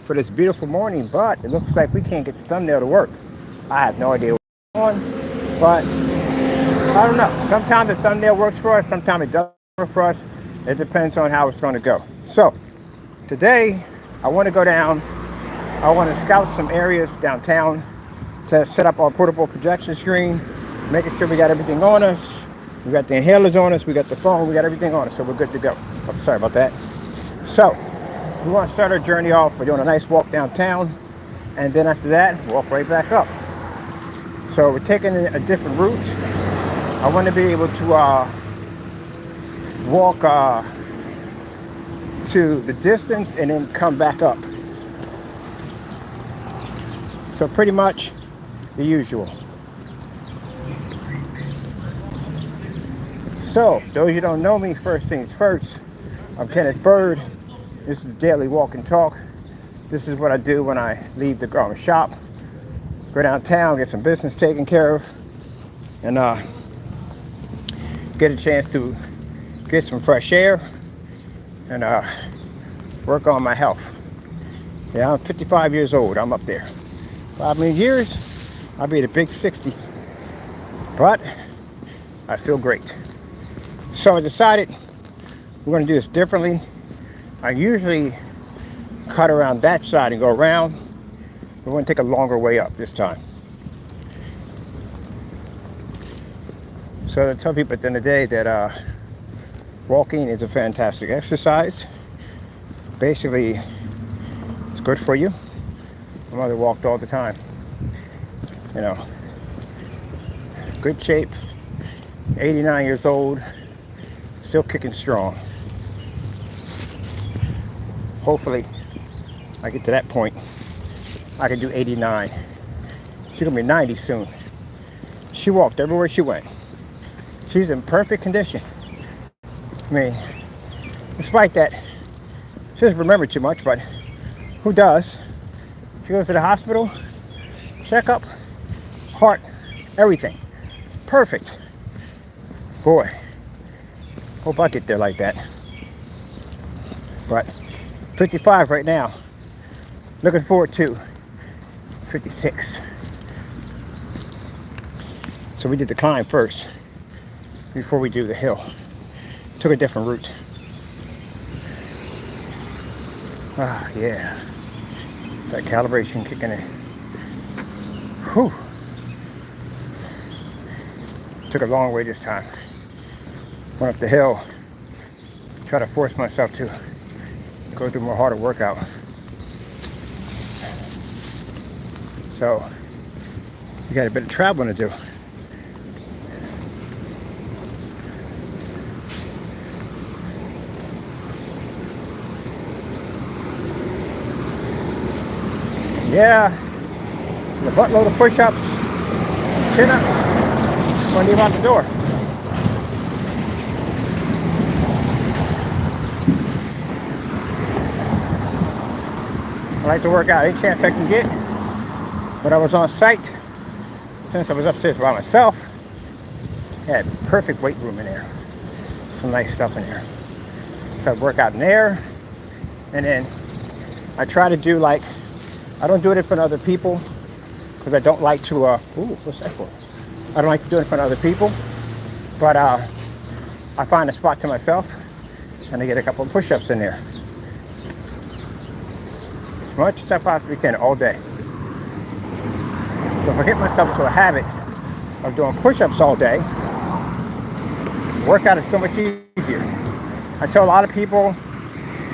for this beautiful morning, but it looks like we can't get the thumbnail to work. I have no idea what's going on, but I don't know. Sometimes the thumbnail works for us, sometimes it doesn't work for us. It depends on how it's going to go. So today I want to go down. I want to scout some areas downtown to set up our portable projection screen, making sure we got everything on us. We got the inhalers on us, we got the phone, we got everything on us, so we're good to go. Oh, sorry about that. So we want to start our journey off. We're doing a nice walk downtown, and then after that, walk right back up. So we're taking a different route. I want to be able to walk to the distance and then come back up. So pretty much the usual. So, those who don't know me, first things first, I'm Kenneth Bird. This is Daily Walk and Talk. This is what I do when I leave the garment shop, go downtown, get some business taken care of, and get a chance to get some fresh air and work on my health. Yeah, I'm 55 years old. I'm up there. 5 more years, I'll be at a big 60. But I feel great. So I decided we're going to do this differently. I usually cut around that side and go around. We're going to take a longer way up this time. So I tell people at the end of the day that walking is a fantastic exercise. Basically, it's good for you. My mother walked all the time. You know, good shape, 89 years old. Still kicking strong. Hopefully, I get to that point. I can do 89. She's gonna be 90 soon. She walked everywhere she went. She's in perfect condition. I mean, despite that, she doesn't remember too much, but who does? She goes to the hospital, checkup, heart, everything. Perfect. Boy. Hope I get there like that. But 55 right now. Looking forward to 56. So we did the climb first before we do the hill. Took a different route. Ah, yeah. That calibration kicking in. Whew. Took a long way this time. Went up the hill, try to force myself to go through more harder workout. So, you got a bit of traveling to do. Yeah, the buttload of push-ups, chin-ups, when you leave out the door. I like to work out any chance I can get. When I was on site, since I was upstairs by myself, I had perfect weight room in there. Some nice stuff in there. So I work out in there, and then I try to do like, I don't do it in front of other people, because I don't like to, what's that for? I don't like to do it in front of other people, but I find a spot to myself, and I get a couple of push-ups in there. Much as I possibly can all day. So if I get myself into a habit of doing push-ups all day, workout is so much easier. I tell a lot of people,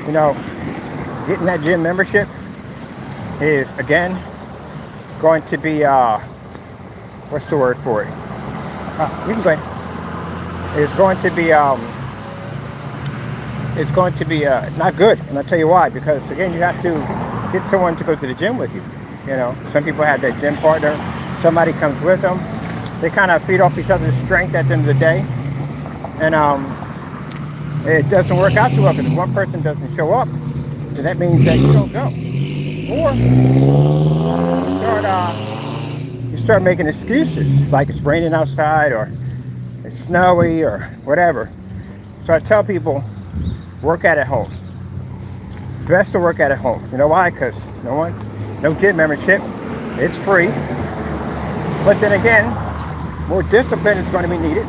you know, getting that gym membership is, again, going to be, what's the word for it? You can go ahead. It's going to be not good, and I'll tell you why. Because again, you have to get someone to go to the gym with you. You know, some people have that gym partner. Somebody comes with them. They kind of feed off each other's strength at the end of the day, and it doesn't work out too well. Because if one person doesn't show up, then that means that you don't go, or you start making excuses, like it's raining outside or it's snowy or whatever. So I tell people, work at home. best to work out at home. You know why? Because no gym membership. It's free. But then again, more discipline is going to be needed.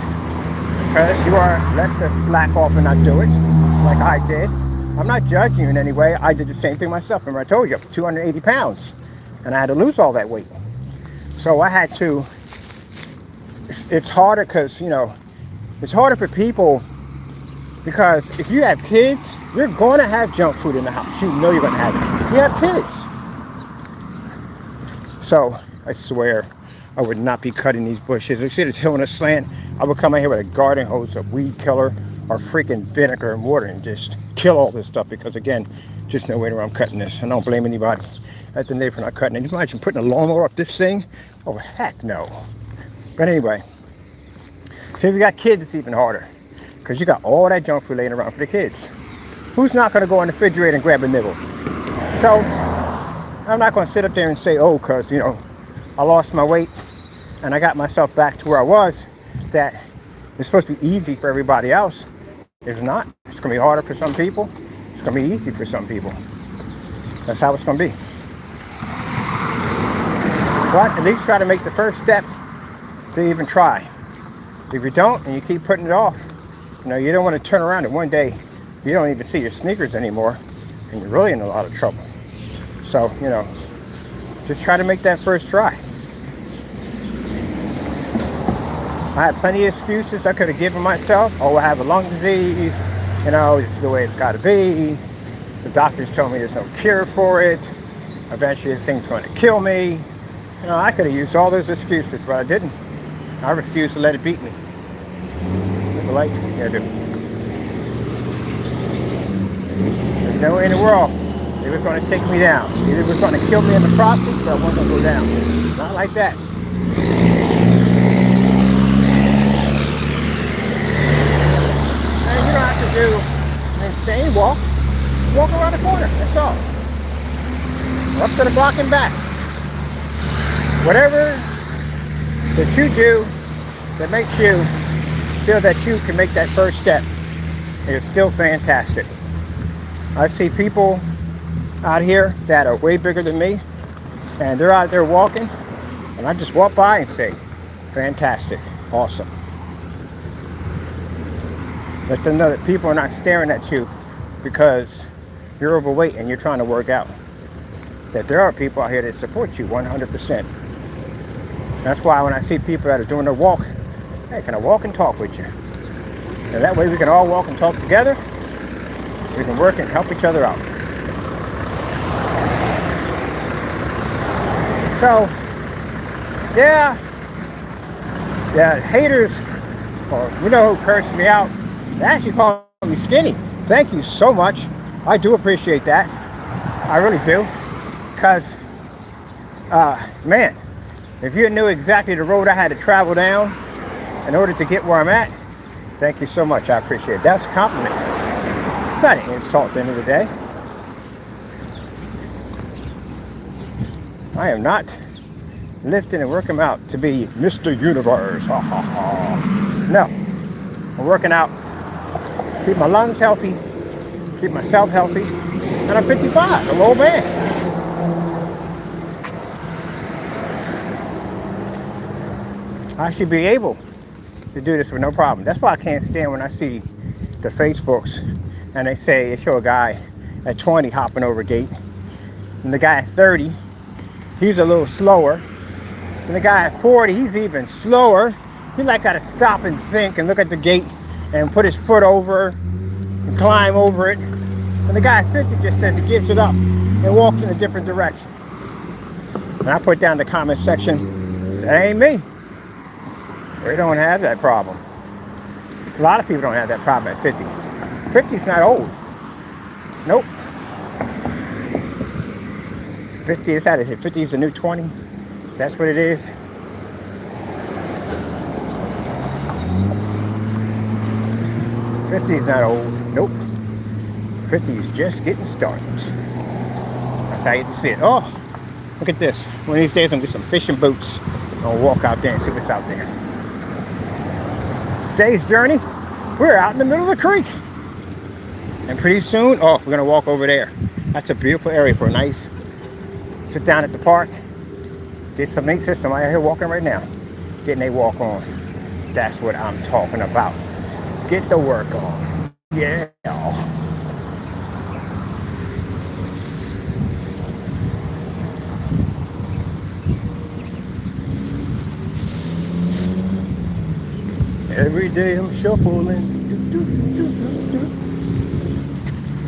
Because you are left to slack off and not do it, like I did. I'm not judging you in any way. I did the same thing myself. Remember I told you, 280 pounds. And I had to lose all that weight. So I had to, it's harder because, it's harder for people because if you have kids, you're going to have junk food in the house. You know you're going to have it. You have kids. So I swear I would not be cutting these bushes. You see the hill in a slant? I would come in here with a garden hose, a weed killer, or freaking vinegar and water and just kill all this stuff because, again, just no way where I'm cutting this. I don't blame anybody at the neighbor for not cutting it. Can you imagine putting a lawnmower up this thing? Oh, heck no. But anyway, so if you got kids, it's even harder because you got all that junk food laying around for the kids. Who's not going to go in the refrigerator and grab a nibble? So I'm not going to sit up there and say, oh, because, I lost my weight and I got myself back to where I was, that it's supposed to be easy for everybody else. It's not. It's going to be harder for some people. It's going to be easy for some people. That's how it's going to be. But at least try to make the first step to even try. If you don't and you keep putting it off, you don't want to turn around and one day you don't even see your sneakers anymore and you're really in a lot of trouble. So, just try to make that first try. I had plenty of excuses I could have given myself. Oh, I have a lung disease. This is the way it's got to be. The doctors told me there's no cure for it. Eventually this thing's going to kill me. I could have used all those excuses, but I didn't. I refused to let it beat me. The light, yeah, I do. There's no way in the world it was going to take me down. Either it was going to kill me in the process, or I wasn't going to go down. Not like that. And you don't have to do an insane walk. Walk around the corner, that's all. Up to the block and back. Whatever that you do that makes you feel that you can make that first step is still fantastic. I see people out here that are way bigger than me and they're out there walking and I just walk by and say, fantastic, awesome. Let them know that people are not staring at you because you're overweight and you're trying to work out. That there are people out here that support you 100%. That's why when I see people that are doing their walk, hey, can I walk and talk with you? And that way we can all walk and talk together. We can work and help each other out. So, yeah, haters, or who cursed me out, they actually called me skinny. Thank you so much. I do appreciate that. I really do. Because, man, if you knew exactly the road I had to travel down in order to get where I'm at, thank you so much. I appreciate it. That's a compliment. It's not an insult at the end of the day. I am not lifting and working out to be Mr. Universe. Ha ha ha. No. I'm working out. Keep my lungs healthy. Keep myself healthy. And I'm 55. I'm an old man. I should be able to do this with no problem. That's why I can't stand when I see the Facebooks and they show a guy at 20 hopping over a gate. And the guy at 30, he's a little slower. And the guy at 40, he's even slower. He gotta stop and think and look at the gate and put his foot over and climb over it. And the guy at 50 just says he gives it up and walks in a different direction. And I put down in the comment section, that ain't me. We don't have that problem. A lot of people don't have that problem at 50. 50 is not old. Nope. 50 is that. Is it 50 is the new 20? That's what it is. '50 is not old. Nope. 50 is just getting started. That's how you see it. Oh, look at this. One of these days I'm gonna get some fishing boots. I'll walk out there and see what's out there. Today's journey, we're out in the middle of the creek. And pretty soon, we're gonna walk over there. That's a beautiful area for a nice sit down at the park, get some nature. Somebody out here walking right now, getting a walk on. That's what I'm talking about. Get the work on. Yeah. Every day I'm shuffling.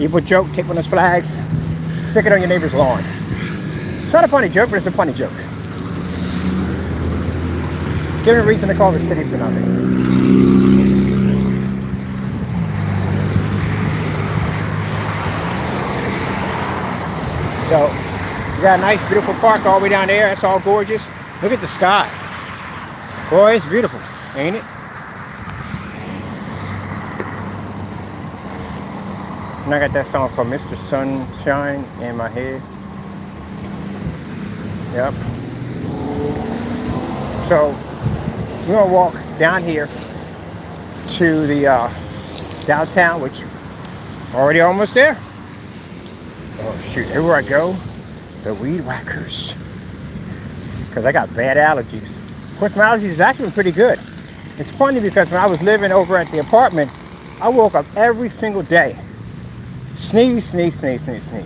Evil joke, take one of those flags, stick it on your neighbor's lawn. It's not a funny joke, but it's a funny joke. Give me a reason to call the city for nothing. So, we got a nice, beautiful park all the way down there. It's all gorgeous. Look at the sky. Boy, it's beautiful, ain't it? And I got that song called Mr. Sunshine in my head. Yep. So, we're gonna walk down here to the downtown, which already almost there. Oh shoot, everywhere I go, the weed whackers. Because I got bad allergies. Of course, my allergies is actually pretty good. It's funny because when I was living over at the apartment, I woke up every single day. Sneeze, sneeze, sneeze, sneeze, sneeze.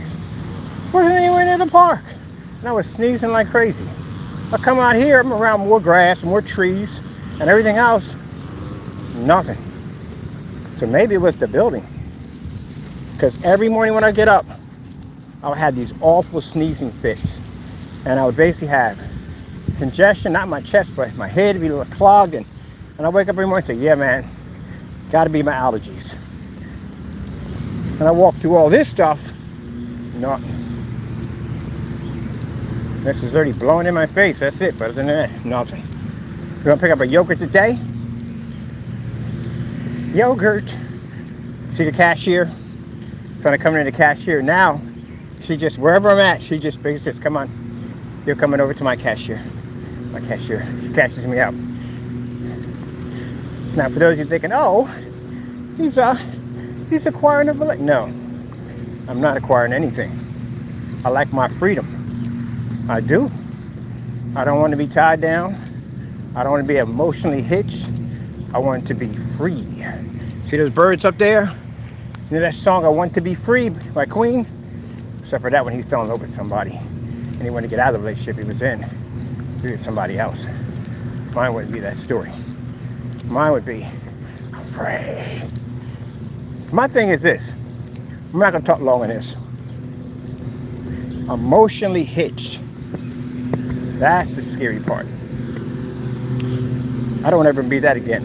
Wasn't anywhere near the park. And I was sneezing like crazy. I come out here, I'm around more grass, more trees, and everything else, nothing. So maybe it was the building. Because every morning when I get up, I would have these awful sneezing fits. And I would basically have congestion, not my chest, but my head would be a little clogged. And I wake up every morning and say, yeah, man, gotta be my allergies. And I walk through all this stuff, nothing. This is already blowing in my face, that's it. But other than that, nothing. We're gonna pick up a yogurt today. Yogurt. See the cashier? So I'm coming in the cashier now. She just, wherever I'm at, she just basically says, come on, you're coming over to my cashier. My cashier, she cashes me out. Now for those of you thinking, oh, he's acquiring a village. No, I'm not acquiring anything. I like my freedom. I do. I don't want to be tied down. I don't want to be emotionally hitched. I want to be free. See those birds up there? You know that song, I Want to Be Free by Queen? Except for that when he fell in love with somebody and he wanted to get out of the relationship he was in. He was somebody else. Mine wouldn't be that story. Mine would be, I'm free. My thing is this. I'm not going to talk long on this. Emotionally hitched. That's the scary part. I don't ever be that again.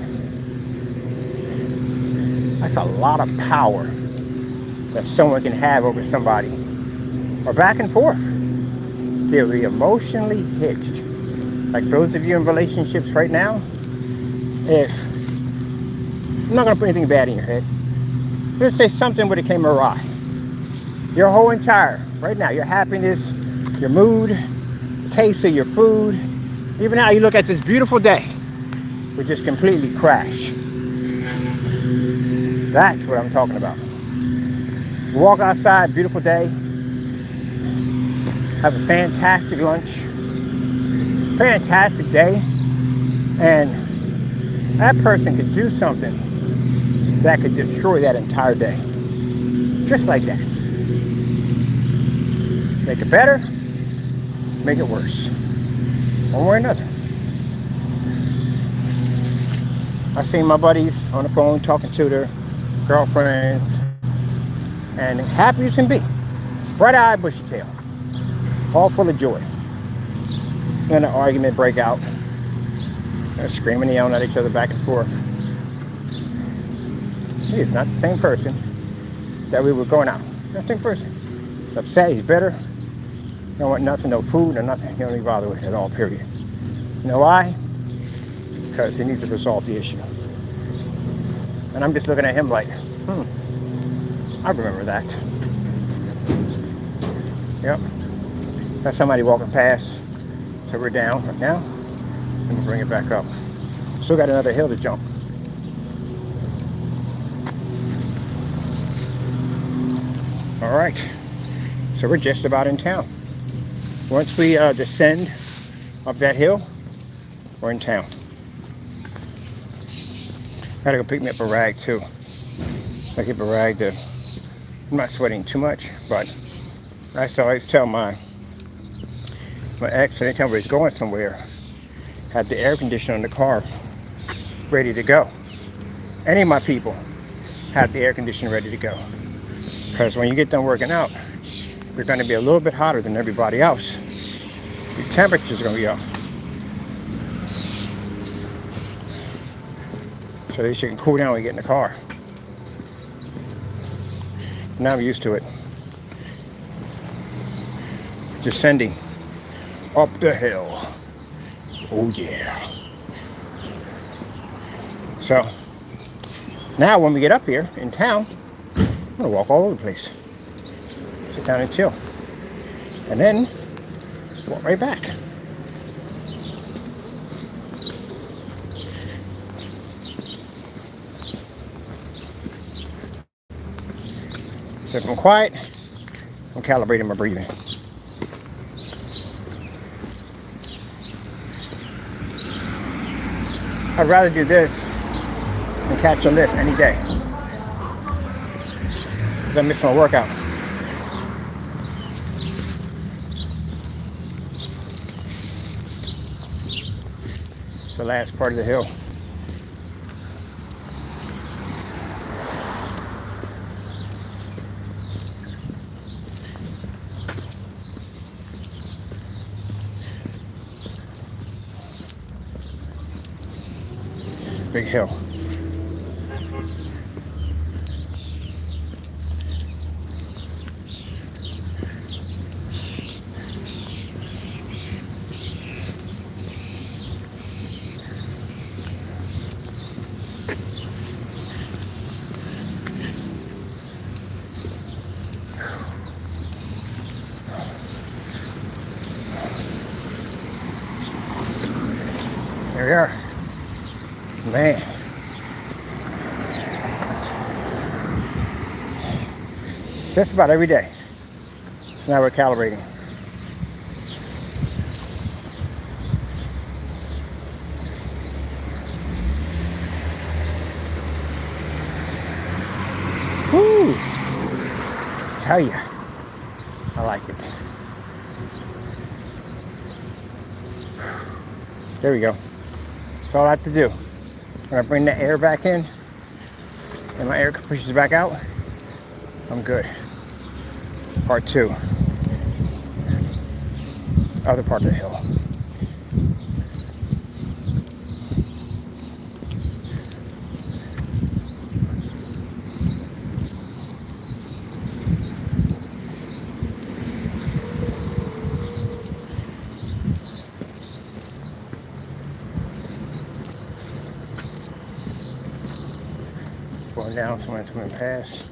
That's a lot of power that someone can have over somebody. Or back and forth. They'll be emotionally hitched. Like those of you in relationships right now, if I'm not going to put anything bad in your head. Let's say something would have came awry. Your whole entire, right now, your happiness, your mood, the taste of your food, even how you look at this beautiful day, would just completely crash. That's what I'm talking about. Walk outside, beautiful day, have a fantastic lunch, fantastic day, and that person could do something that could destroy that entire day. Just like that. Make it better, make it worse. One way or another. I've seen my buddies on the phone talking to their girlfriends and happy as can be. Bright-eyed, bushy tail. All full of joy. Then an argument break out. They're screaming and yelling at each other back and forth. He is not the same person that we were going out. Not the same person. He's upset, he's bitter. He don't want nothing, no food, no nothing. He don't even bother with it at all, period. You know why? Because he needs to resolve the issue. And I'm just looking at him like, I remember that. Yep. That's somebody walking past. So we're down right now. And we'll bring it back up. Still got another hill to jump. All right. So we're just about in town. Once we descend up that hill, we're in town. Gotta go pick me up a rag too. I keep a rag to, I'm not sweating too much, but I used to always tell my ex, anytime we was going somewhere, had the air conditioner in the car ready to go. Any of my people have the air conditioner ready to go. Because when you get done working out, you're going to be a little bit hotter than everybody else. Your temperature's going to be up. So at least you can cool down when you get in the car. Now I'm used to it. Descending up the hill. Oh yeah. So now when we get up here in town, I'm gonna walk all over the place. Sit down and chill. And then walk right back. So if I'm quiet, I'm calibrating my breathing. I'd rather do this than catch a lift any day. Because I miss my workout. It's the last part of the hill. Big hill. There we are. Man. Just about every day. Now we're calibrating. Woo! I tell you, I like it. There we go. That's all I have to do. When I bring the air back in and my air pushes back out, I'm good. Part two. Other part of the hill. Going down, someone's coming past.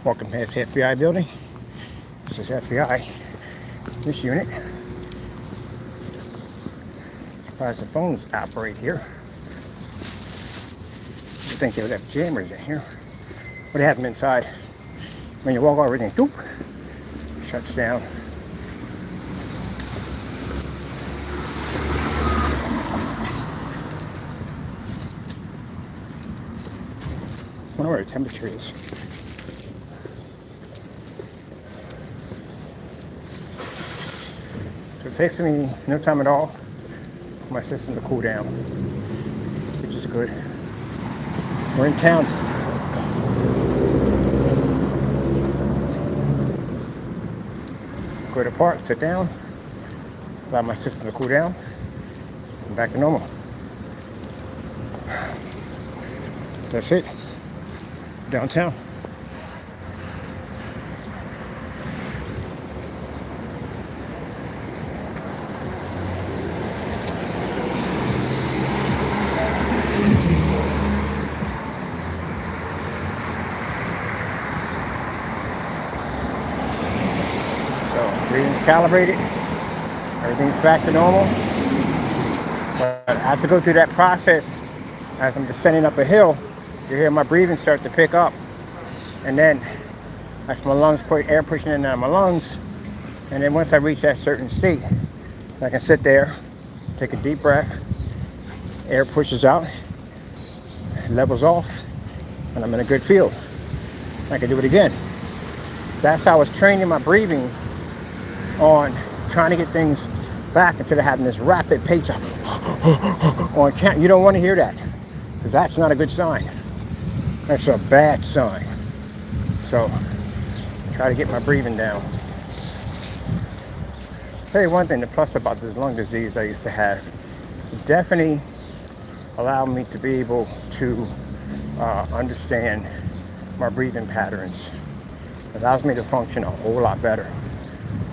Walking past the FBI building. This is FBI. This unit. Surprised the phones operate here. I think they would have jammers in here. But they have them inside. When you walk over, everything doop, shuts down. I wonder where the temperature is. So it takes me no time at all for my system to cool down, which is good. We're in town. Go to the park, sit down, allow my system to cool down, and back to normal. That's it. Downtown. Breathing's calibrated. Everything's back to normal. But I have to go through that process as I'm descending up a hill. You hear my breathing start to pick up. And then that's my lungs, air pushing in and out of my lungs. And then once I reach that certain state, I can sit there, take a deep breath, air pushes out, levels off, and I'm in a good field. I can do it again. That's how I was training my breathing on trying to get things back instead of having this rapid pace on count. You don't want to hear that, because that's not a good sign. That's a bad sign. So try to get my breathing down. Tell you one thing, the plus about this lung disease I used to have, it definitely allowed me to be able to understand my breathing patterns. It allows me to function a whole lot better,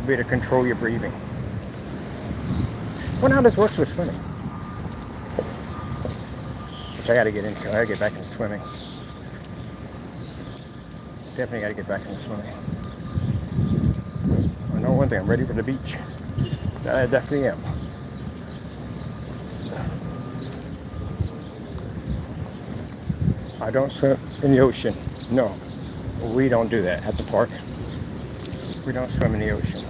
be able to control your breathing. I wonder how this works with swimming. Which I gotta get into. I gotta get back into swimming. Definitely gotta get back into swimming. I know one thing, I'm ready for the beach. I definitely am. I don't swim in the ocean. No, we don't do that at the park. We don't swim in the ocean.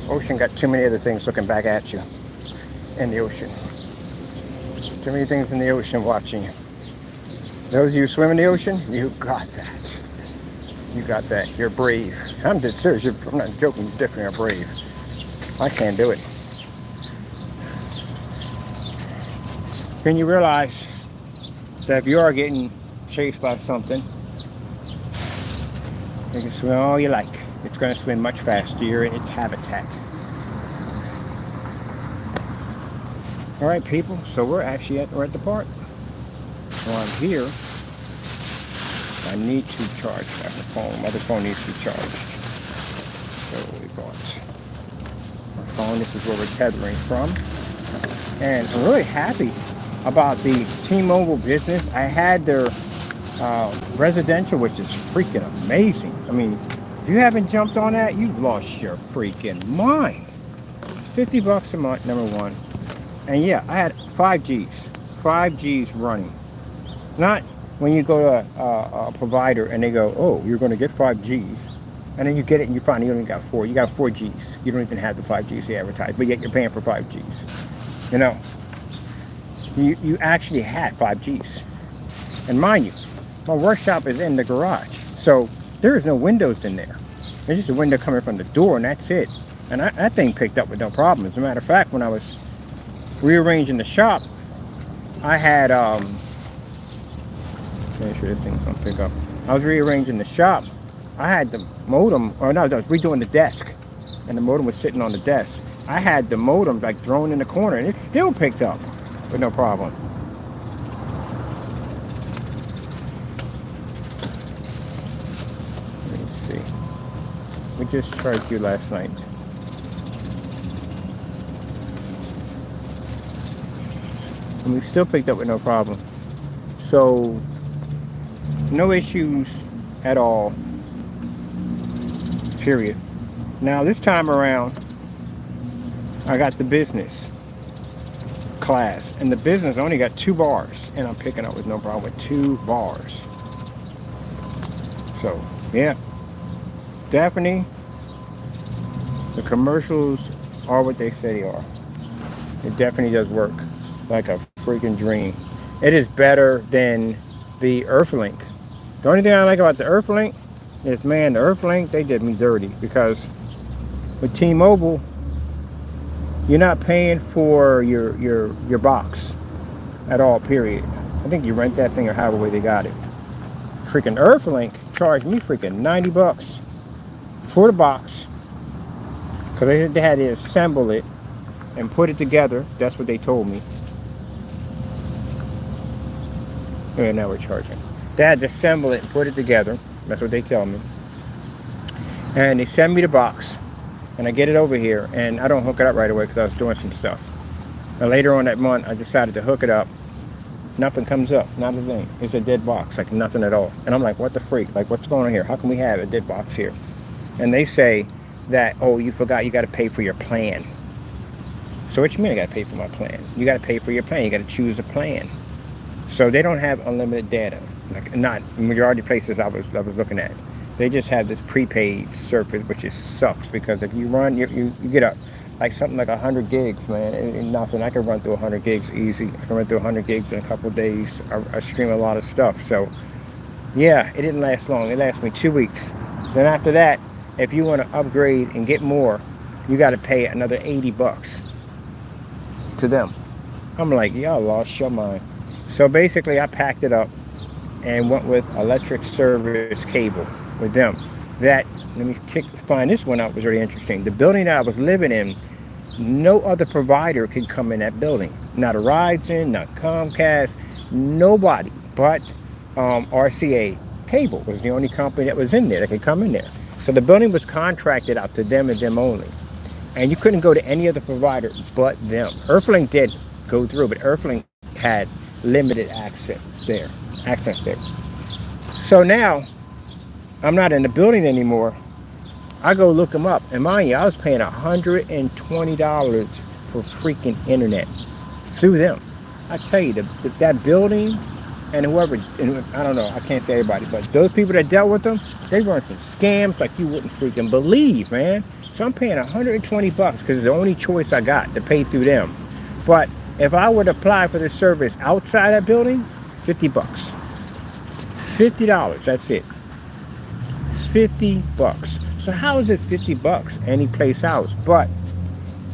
Ocean got too many other things looking back at you in the ocean. Too many things in the ocean watching you. Those of you who swim in the ocean, you got that. You got that. You're brave. I'm dead serious. I'm not joking. You definitely are brave. I can't do it. Then you realize that if you are getting chased by something, you can swim all you like. It's going to swim much faster. You're in its habitat. All right, people. So we're at the park. While I'm here, I need to charge my phone. My other phone needs to be charged. So we bought my phone. This is where we're tethering from. And I'm really happy about the T-Mobile business. I had their residential, which is freaking amazing. I mean, if you haven't jumped on that, you've lost your freaking mind. It's $50 a month, number one. And yeah, I had 5Gs running. Not when you go to a provider and they go, oh, you're going to get 5Gs. And then you get it and you find you only got 4. You got 4Gs. You don't even have the 5Gs they advertise, but yet you're paying for 5Gs. You know, you actually had 5Gs. And mind you, my workshop is in the garage. So there is no windows in there. There's just a window coming from the door and that's it. And that thing picked up with no problem. As a matter of fact, when I was rearranging the shop, I had, make sure this thing's gonna pick up. I was rearranging the shop. I had the modem, or no, I was redoing the desk. And the modem was sitting on the desk. I had the modem like thrown in the corner and it still picked up with no problem. Let me see. We just charged you last night. And we still picked up with no problem. So, no issues at all. Period. Now this time around, I got the business class. And the business only got 2 bars. And I'm picking up with no problem with 2 bars. So, yeah. Definitely, the commercials are what they say they are. It definitely does work like a freaking dream. It is better than the Earthlink. The only thing I like about the Earthlink is, man, the Earthlink, they did me dirty, because with T-Mobile, you're not paying for your box at all, period. I think you rent that thing or however way they got it. Freaking Earthlink charged me freaking $90 for the box, because they had to assemble it and put it together. That's what they told me. And now we're charging. They had to assemble it and put it together. That's what they tell me. And they send me the box. And I get it over here. And I don't hook it up right away because I was doing some stuff. And later on that month, I decided to hook it up. Nothing comes up. Not a thing. It's a dead box. Like nothing at all. And I'm like, what the freak? Like, what's going on here? How can we have a dead box here? And they say that, oh, you forgot you got to pay for your plan. So what you mean I got to pay for my plan? You got to pay for your plan. You got to choose a plan. So they don't have unlimited data. Like, not majority of places I was looking at. They just have this prepaid service, which is sucks, because if you run, you get up like something like 100 gigs, man, and nothing. I can run through 100 gigs easy. I can run through 100 gigs in a couple of days. I stream a lot of stuff. So yeah, it didn't last long. It lasted me 2 weeks. Then after that, if you want to upgrade and get more, you got to pay another $80 to them. I'm like, y'all lost your mind. So basically, I packed it up and went with electric service cable with them. That, let me find this one out, was really interesting. The building that I was living in, no other provider could come in that building. Not a Verizon, not Comcast, nobody but RCA Cable was the only company that was in there that could come in there. So the building was contracted out to them and them only. And you couldn't go to any other provider but them. Earthlink did go through, but Earthlink had limited access there. So now, I'm not in the building anymore. I go look them up, and mind you, I was paying $120 for freaking internet through them. I tell you, that building and whoever, and I don't know, I can't say everybody, but those people that dealt with them, they run some scams like you wouldn't freaking believe, man. So I'm paying $120 because it's the only choice I got to pay through them. But if I would apply for the service outside that building, $50. $50, that's it. $50. So how is it $50 any place else? But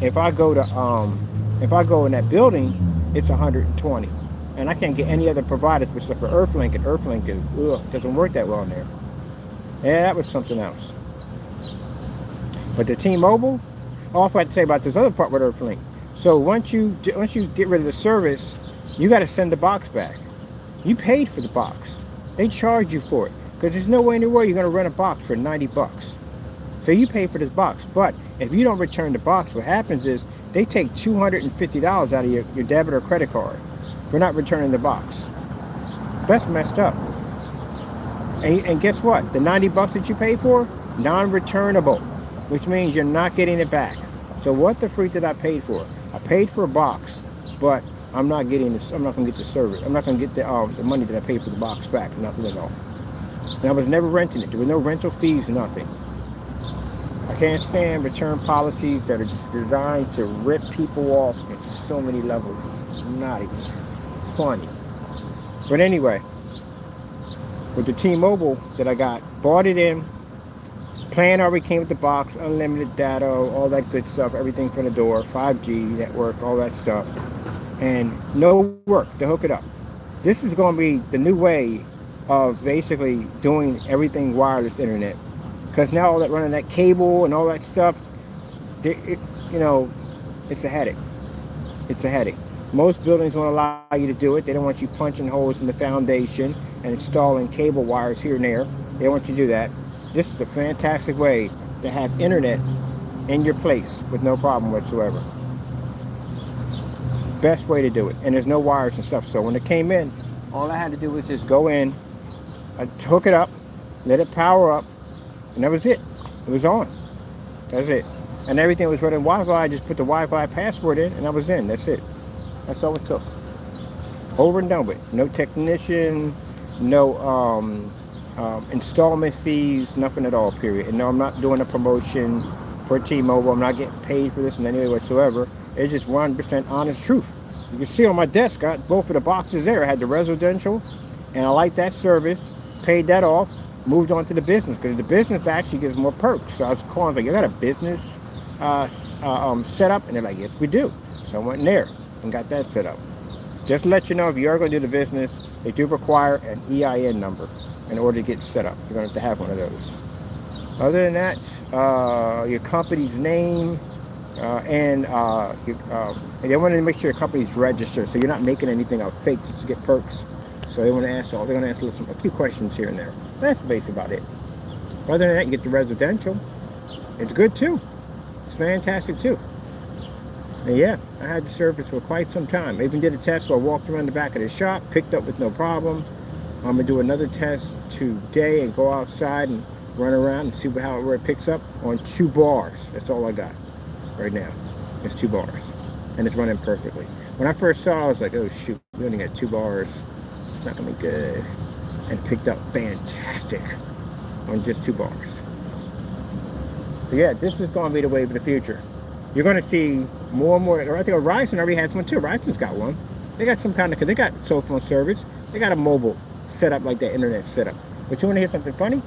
if I go in that building, it's $120. And I can't get any other provider except for Earthlink, and Earthlink doesn't work that well in there. Yeah, that was something else. But the T-Mobile, all I had to say about this other part with Earthlink. So once you get rid of the service, you got to send the box back. You paid for the box. They charge you for it because there's no way in the world you're going to rent a box for $90. So you pay for this box. But if you don't return the box, what happens is they take $250 out of your debit or credit card for not returning the box. That's messed up. And guess what? The $90 that you paid for, non-returnable, which means you're not getting it back. So what the freak did I pay for? I paid for a box, but I'm not getting this. I'm not going to get the service. I'm not going to get the money that I paid for the box back. Nothing at all. And I was never renting it. There were no rental fees, nothing. I can't stand return policies that are just designed to rip people off at so many levels. It's not even funny. But anyway, with the T-Mobile that I got, bought it in. Plan already came with the box, unlimited data, all that good stuff, everything from the door, 5G network, all that stuff. And no work to hook it up. This is going to be the new way of basically doing everything wireless internet. Because now all that running that cable and all that stuff, it's a headache. It's a headache. Most buildings won't allow you to do it. They don't want you punching holes in the foundation and installing cable wires here and there. They don't want you to do that. This is a fantastic way to have internet in your place with no problem whatsoever. Best way to do it. And there's no wires and stuff. So when it came in, all I had to do was just go in, hook it up, let it power up, and that was it. It was on. That's it. And everything was running Wi-Fi. I just put the Wi-Fi password in, and I was in. That's it. That's all it took. Over and done with. No technician, no installment fees, nothing at all, period. And no, I'm not doing a promotion for T-Mobile. I'm not getting paid for this in any way whatsoever. It's just 100% honest truth. You can see on my desk, I got both of the boxes there. I had the residential, and I liked that service, paid that off, moved on to the business, because the business actually gives more perks. So I was calling, like, you got a business set up? And they're like, yes, we do. So I went in there and got that set up. Just to let you know, if you are going to do the business, they do require an EIN number in order to get set up. You're going to have one of those. Other than that, your company's name, and they want to make sure your company's registered, so you're not making anything out fake just to get perks. So they want to answer. They're going to answer a few questions here and there. That's basically about it. Other than that, you get the residential. It's good too. It's fantastic too. And yeah, I had the service for quite some time. I even did a test where I walked around the back of the shop, picked up with no problem. I'm gonna do another test today and go outside and run around and see where it picks up on 2 bars. That's all I got right now. It's 2 bars. And it's running perfectly. When I first saw it, I was like, oh shoot, we only got 2 bars. It's not gonna be good. And it picked up fantastic on just 2 bars. So yeah, this is gonna be the wave of the future. You're gonna see more and more. I think Verizon already has one too. Verizon's got one. They got some kind of, they got cell phone service. They got a mobile setup like that, internet setup. But you wanna hear something funny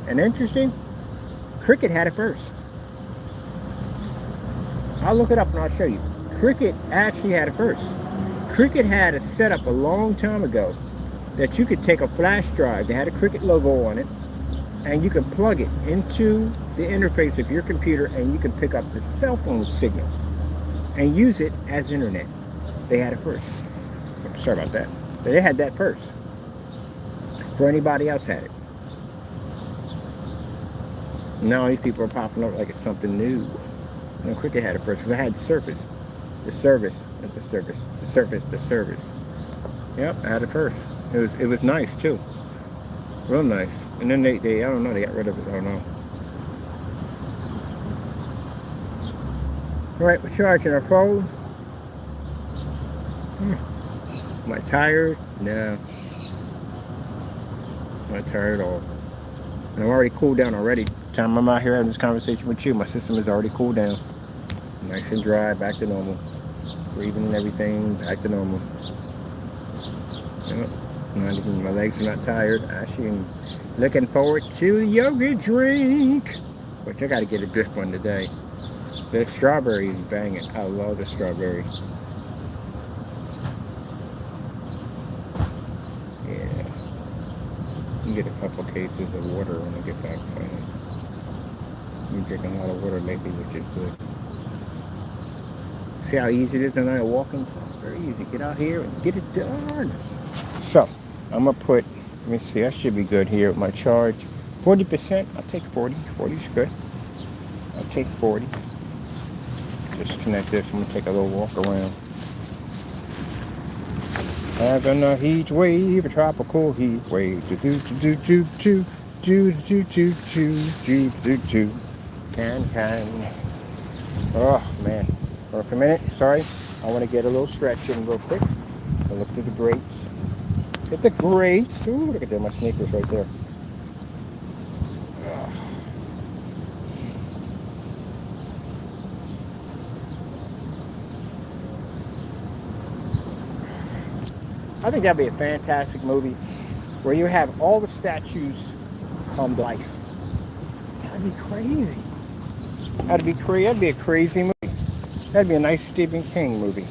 and interesting? Cricket had it first. I'll look it up and I'll show you. Cricket actually had it first. Cricket had a setup a long time ago that you could take a flash drive that had a Cricket logo on it, and you can plug it into the interface of your computer, and you can pick up the cell phone signal and use it as internet. They had it first. Sorry about that. But they had that first. Before anybody else had it. Now these people are popping up like it's something new. No, Cricket had it first because I had the service. The service. Yep, I had it first. It was nice too. Real nice. And then they I don't know, they got rid of it, I don't know. Alright, we're charging our phone. Am I tired? No. I'm not tired at all. And I'm already cooled down already. Time I'm out here having this conversation with you, my system is already cooled down. Nice and dry, back to normal. Breathing and everything, back to normal. Yep. My legs are not tired. Actually, I'm looking forward to the yoga drink, which I got to get a drift one today. The strawberry is banging. I love the strawberry. Yeah. You get a couple cases of water when I get back home. I'm drinking a lot of water lately, which is good. See how easy it is tonight walking? Very easy. Get out here and get it done. So, I'm going to put, let me see, I should be good here with my charge. 40%, I'll take 40. 40 is good. I'll take 40. Just connect this. I'm going to take a little walk around. Having a heat wave, a tropical heat wave. Can. Oh, man. Hold on for a minute. Sorry. I want to get a little stretch in real quick. I look at the grates. Get the grates. Ooh, look at that. My sneakers right there. I think that'd be a fantastic movie where you have all the statues come to life. That'd be crazy. That'd be a crazy movie. That'd be a nice Stephen King movie.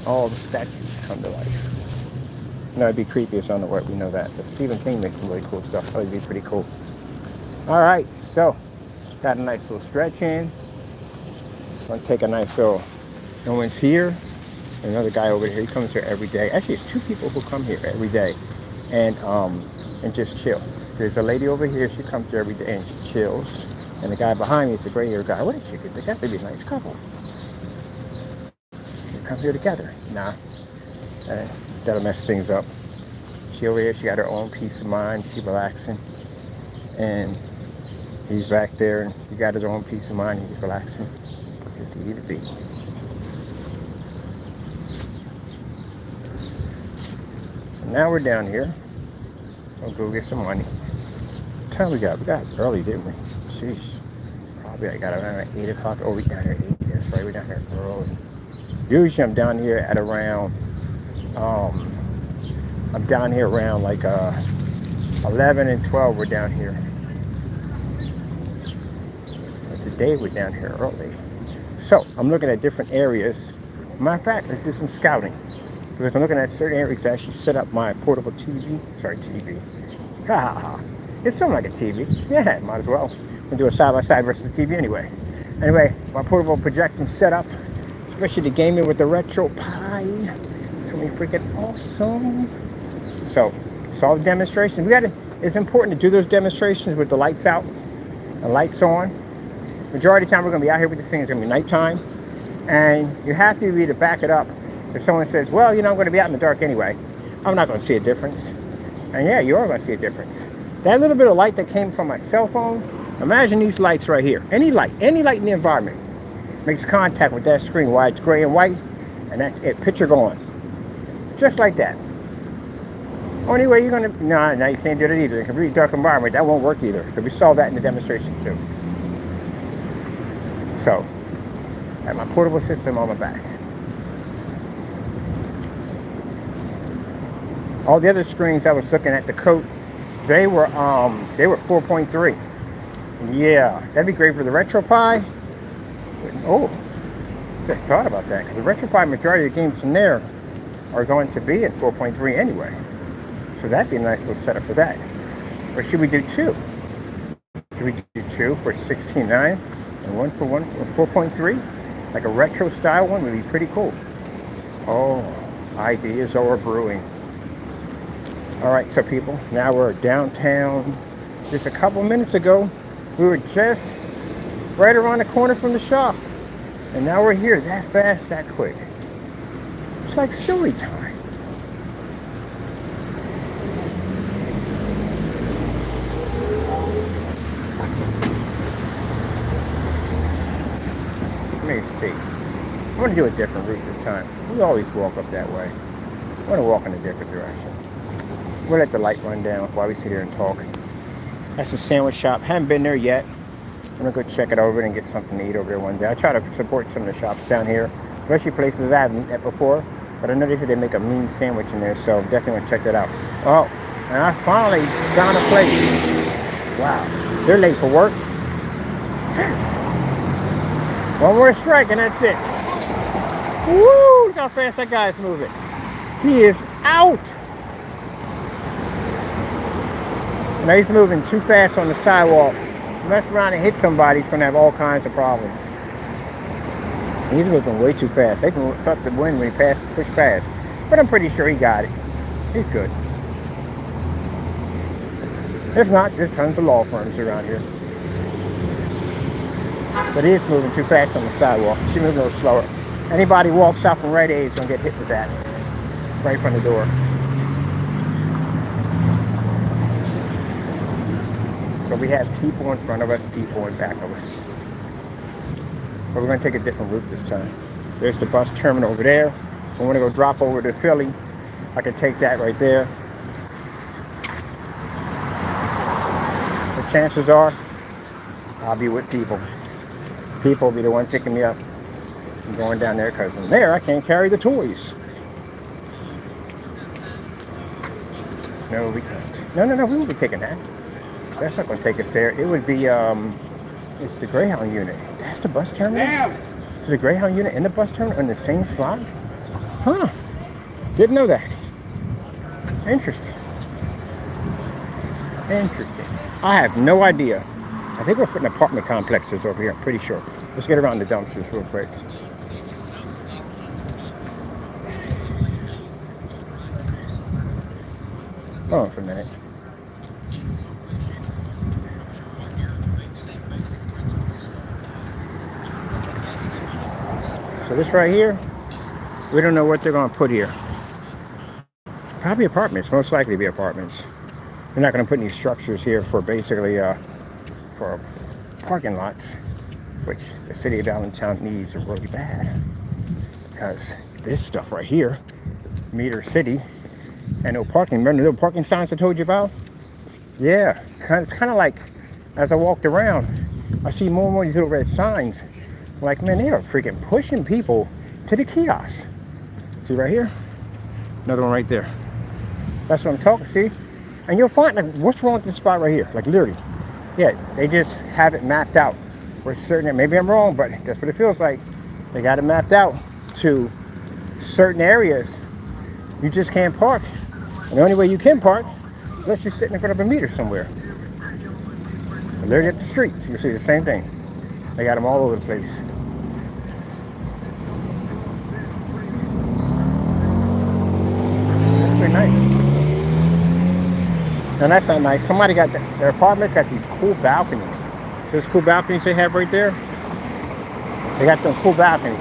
All the statues come to life. No, it'd be creepy as on the word. We know that. But Stephen King makes some really cool stuff. That would be pretty cool. All right, so got a nice little stretch in. Gonna take a nice little. No one's here. Another guy over here. He comes here every day. Actually, it's 2 people who come here every day, and just chill. There's a lady over here. She comes here every day and she chills. And the guy behind me is a gray-haired guy. What did you get together? They'd be a nice couple. They come here together. Nah. That'll mess things up. She over here, she got her own peace of mind. She relaxing. And he's back there, and he got his own peace of mind. He's relaxing. Just to eat a beat. So now we're down here. We'll go get some money. What time we got? We got early, didn't we? Jeez. Probably I got around 8 o'clock. Oh, we down here at 8. That's right, we're down here early. Usually I'm down here at around I'm down here around like 11 and 12. We're down here. But today we're down here early. So I'm looking at different areas. Matter of fact, let's do some scouting. Because I'm looking at certain areas to actually set up my portable TV. Sorry, TV. Ha ha ha. It's something like a TV. Yeah, might as well. We'll do a side-by-side versus TV anyway. Anyway, my portable projecting setup, especially the gaming with the retro Pi. It's gonna be freaking awesome. So, it's all demonstrations. It's important to do those demonstrations with the lights out, the lights on. Majority of the time we're gonna be out here with this thing. It's gonna be nighttime, and you have to be to back it up. If someone says, "Well, I'm gonna be out in the dark anyway," I'm not gonna see a difference. And yeah, you are gonna see a difference. That little bit of light that came from my cell phone, imagine these lights right here. Any light in the environment makes contact with that screen while it's gray and white, and that's it. Picture gone. Just like that. Only way you're gonna, no, you can't do that either. In a completely dark environment, that won't work either. Because we saw that in the demonstration too. So, I have my portable system on my back. All the other screens I was looking at, the coat, they were 4.3. Yeah, that'd be great for the RetroPie. Oh, just thought about that, because the RetroPie majority of the games in there are going to be at 4.3 anyway. So that'd be a nice little setup for that. Or should we do two? Should we do two for $16.9 and one for 4.3? Like a retro style one would be pretty cool. Oh, ideas are brewing. All right, so people, now we're downtown. Just a couple minutes ago, we were just right around the corner from the shop. And now we're here that fast, that quick. It's like silly time. Let me see. I'm going to do a different route this time. We always walk up that way. I'm going to walk in a different direction. We'll let the light run down while we sit here and talk. That's a sandwich shop. Haven't been there yet. I'm going to go check it over and get something to eat over there one day. I try to support some of the shops down here, especially places I haven't eaten at before. But I know they make a mean sandwich in there, so definitely want to check that out. Oh, and I finally found a place. Wow. They're late for work. One more strike and that's it. Woo! Look how fast that guy's moving. He is out. Now he's moving too fast on the sidewalk. Mess around and hit somebody, he's going to have all kinds of problems. He's moving way too fast. They can fuck the wind when he push past. But I'm pretty sure he got it. He's good. If not, there's tons of law firms around here. But he is moving too fast on the sidewalk. She's moving a little slower. Anybody walks out from right aid is going to get hit with that. Right from the door. So we have people in front of us, people in back of us. But we're going to take a different route this time. There's the bus terminal over there. I want to go drop over to Philly. I can take that right there. The chances are I'll be with people. People will be the ones picking me up and going down there, because from there I can't carry the toys. No, we can't. No, we won't be taking that. That's not going to take us there. It would be, it's the Greyhound unit. That's the bus terminal? Damn. So the Greyhound unit and the bus terminal in the same spot? Huh. Didn't know that. Interesting. Interesting. I have no idea. I think we're putting apartment complexes over here, I'm pretty sure. Let's get around the dumpsters real quick. Hold on for a minute. So this right here, we don't know what they're going to put here. Probably apartments, most likely be apartments. They're not going to put any structures here for basically for parking lots, which the city of Allentown needs really bad. Because this stuff right here, Meter City, and no parking. Remember the parking signs I told you about? Yeah, it's kind of like, as I walked around, I see more and more of these little red signs. Like, man, they are freaking pushing people to the kiosks. See right here? Another one right there. That's what I'm talking, see? And you'll find, like, what's wrong with this spot right here? Like, literally. Yeah, they just have it mapped out. We're certain, maybe I'm wrong, but that's what it feels like. They got it mapped out to certain areas. You just can't park. And the only way you can park, unless you're sitting in front of a meter somewhere. And literally at the street, you'll see the same thing. They got them all over the place. That's pretty nice. And that's not nice. Somebody got their apartments got these cool balconies. Those cool balconies they have right there. They got them cool balconies.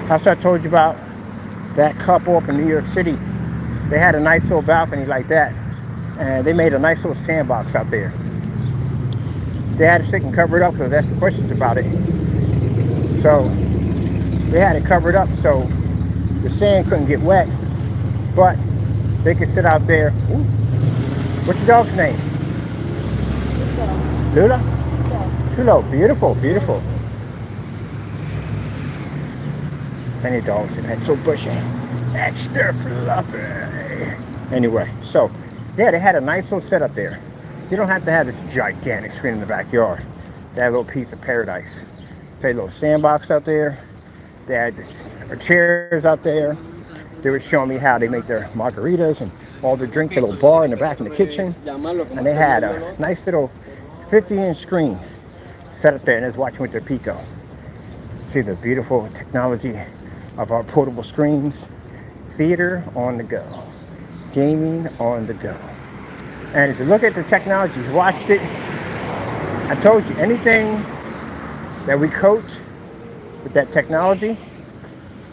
That's what I told you about that couple up in New York City They had a nice little balcony like that, and they made a nice little sandbox out there. They had to stick and cover it up because that's the questions about it. So they had it covered up so the sand couldn't get wet, but they could sit out there. Ooh. What's your dog's name? Lula? Tulo. Beautiful, beautiful. Any dogs in that so bushy. Extra fluffy. Anyway, so yeah, they had a nice little setup there. You don't have to have this gigantic screen in the backyard. They had a little piece of paradise. They had a little sandbox out there. They had chairs out there. They were showing me how they make their margaritas and all the drinks, a little bar in the back in the kitchen. And they had a nice little 50-inch screen set up there, and I was watching with their Pico. See the beautiful technology of our portable screens. Theater on the go. Gaming on the go. And if you look at the technology, you watched it, I told you, anything that we coat with that technology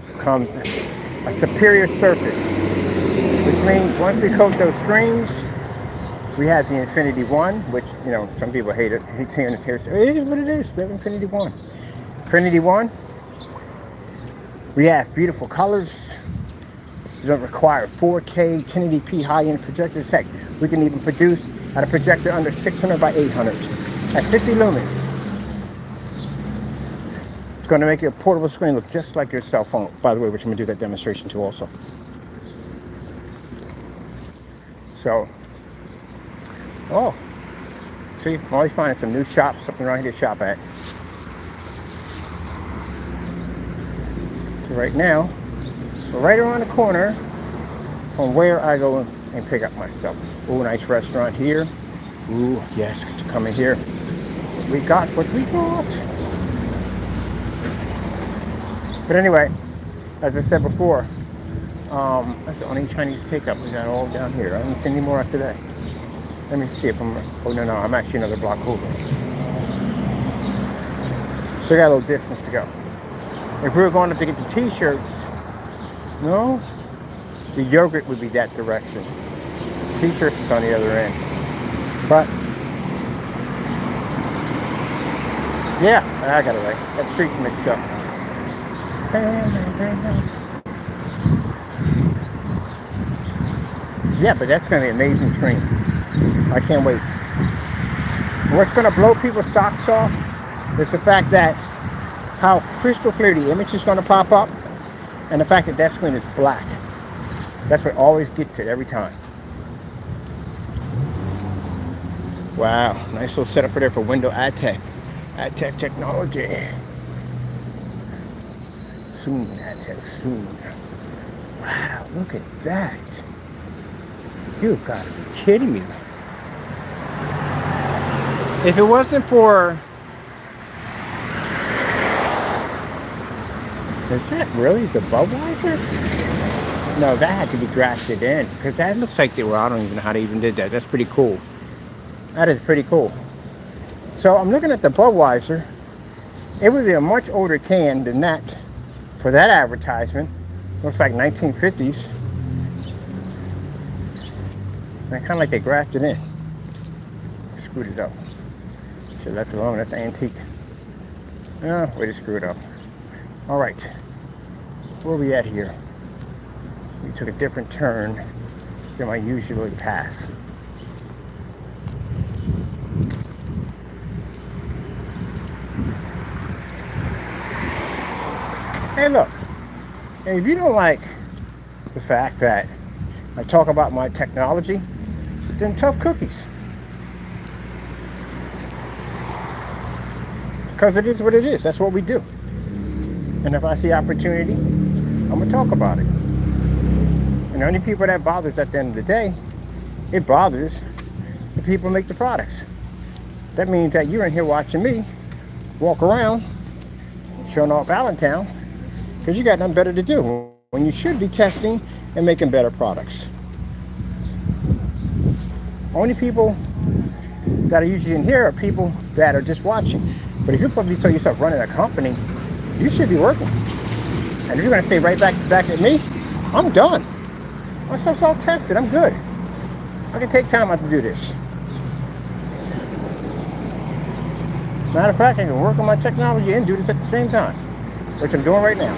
becomes a superior surface, which means once we coat those screens, we have the Infinity One, which, you know, some people hate it. Hate hearing it here. It is what it is. We have Infinity One. Infinity One, we have beautiful colors. You don't require 4K, 1080p high-end projectors. Heck, we can even produce at a projector under 600 by 800 at 50 lumens. It's going to make your portable screen look just like your cell phone, by the way, which I'm going to do that demonstration too also. So, oh, see, I'm always finding some new shops, something around here to shop at. So right now, we're right around the corner from where I go and pick up my stuff. Ooh, nice restaurant here. Ooh, yes, good to come in here. We got what we got. But anyway, as I said before, that's the only Chinese takeout we got all down here. I don't see any more after that. Let me see if I'm, oh no, I'm actually another block over. So I got a little distance to go. If we were going up to get the t-shirts, no, the yogurt would be that direction. T-shirts is on the other end. But, yeah, I got it right. That treat's mixed up. Yeah, but that's going to be an amazing screen. I can't wait. What's going to blow people's socks off is the fact that how crystal clear the image is going to pop up, and the fact that that screen is black. That's what always gets it every time. Wow, nice little setup for there for window ad tech technology. Soon, ad tech, soon. Wow, look at that. You've got to be kidding me. If it wasn't for... Is that really the Budweiser? No, that had to be grafted in, because that looks like they were, I don't even know how they even did that. That's pretty cool. That is pretty cool. So I'm looking at the Budweiser. It would be a much older can than that for that advertisement. Looks like 1950s. And kind of like they grafted in. Screwed it up. Should have left it alone. That's antique. Oh, way to screw it up. All right, where are we at here? We took a different turn than my usual path. Hey, look, if you don't like the fact that I talk about my technology, then tough cookies. Because it is what it is. That's what we do. And if I see opportunity, I'm going to talk about it. And the only people that bothers at the end of the day, it bothers the people who make the products. That means that you're in here watching me walk around, showing off Allentown, because you got nothing better to do when you should be testing and making better products. Only people that are usually in here are people that are just watching. But if you're supposed to tell yourself running a company, you should be working. And if you're going to stay right back at me, I'm done. My stuff's all tested. I'm good. I can take time out to do this. Matter of fact, I can work on my technology and do this at the same time, which I'm doing right now.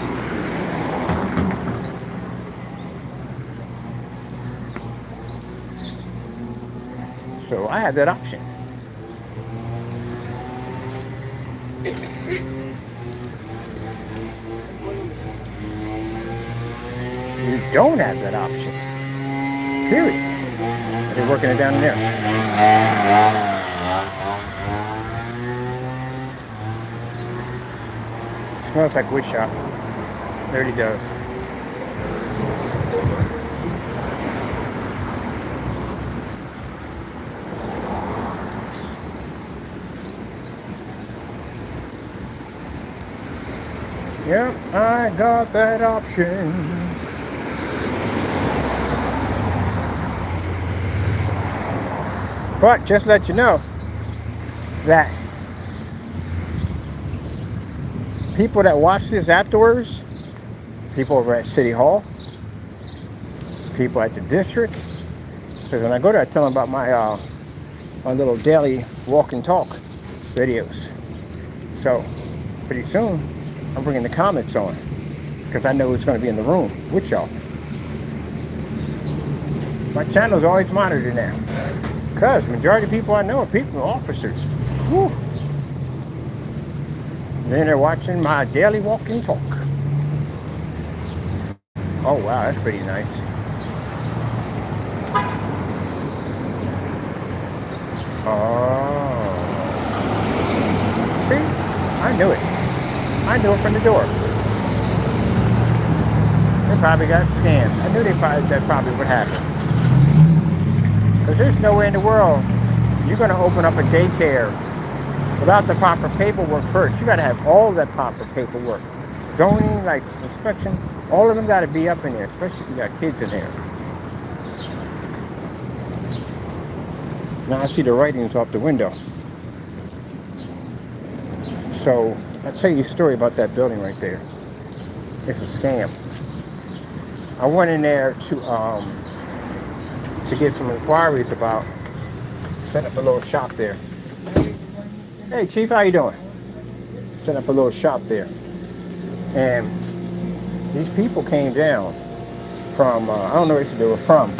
So I have that option. You don't have that option. Period. They're working it down in there. Smells like wood shop. There he does. Yep, I got that option. But just let you know that people that watch this afterwards, people over at City Hall, people at the district, because when I go there, I tell them about my little daily walk and talk videos. So pretty soon, I'm bringing the comments on, because I know who's going to be in the room with y'all. My channel is always monitored now, because majority of people I know are people, officers. Woo. And then they're watching my daily walk and talk. Oh wow, that's pretty nice. Oh. See? I knew it. I knew it from the door. They probably got scammed. I knew that probably would happen. Because there's no way in the world you're going to open up a daycare without the proper paperwork first. You got to have all that proper paperwork. Zoning, like inspection, all of them got to be up in there, especially if you got kids in there. Now I see the writings off the window. So I'll tell you a story about that building right there. It's a scam. I went in there to get some inquiries about setting up a little shop there. Hey Chief, how you doing? Set up a little shop there. And these people came down from, I don't know where they were from,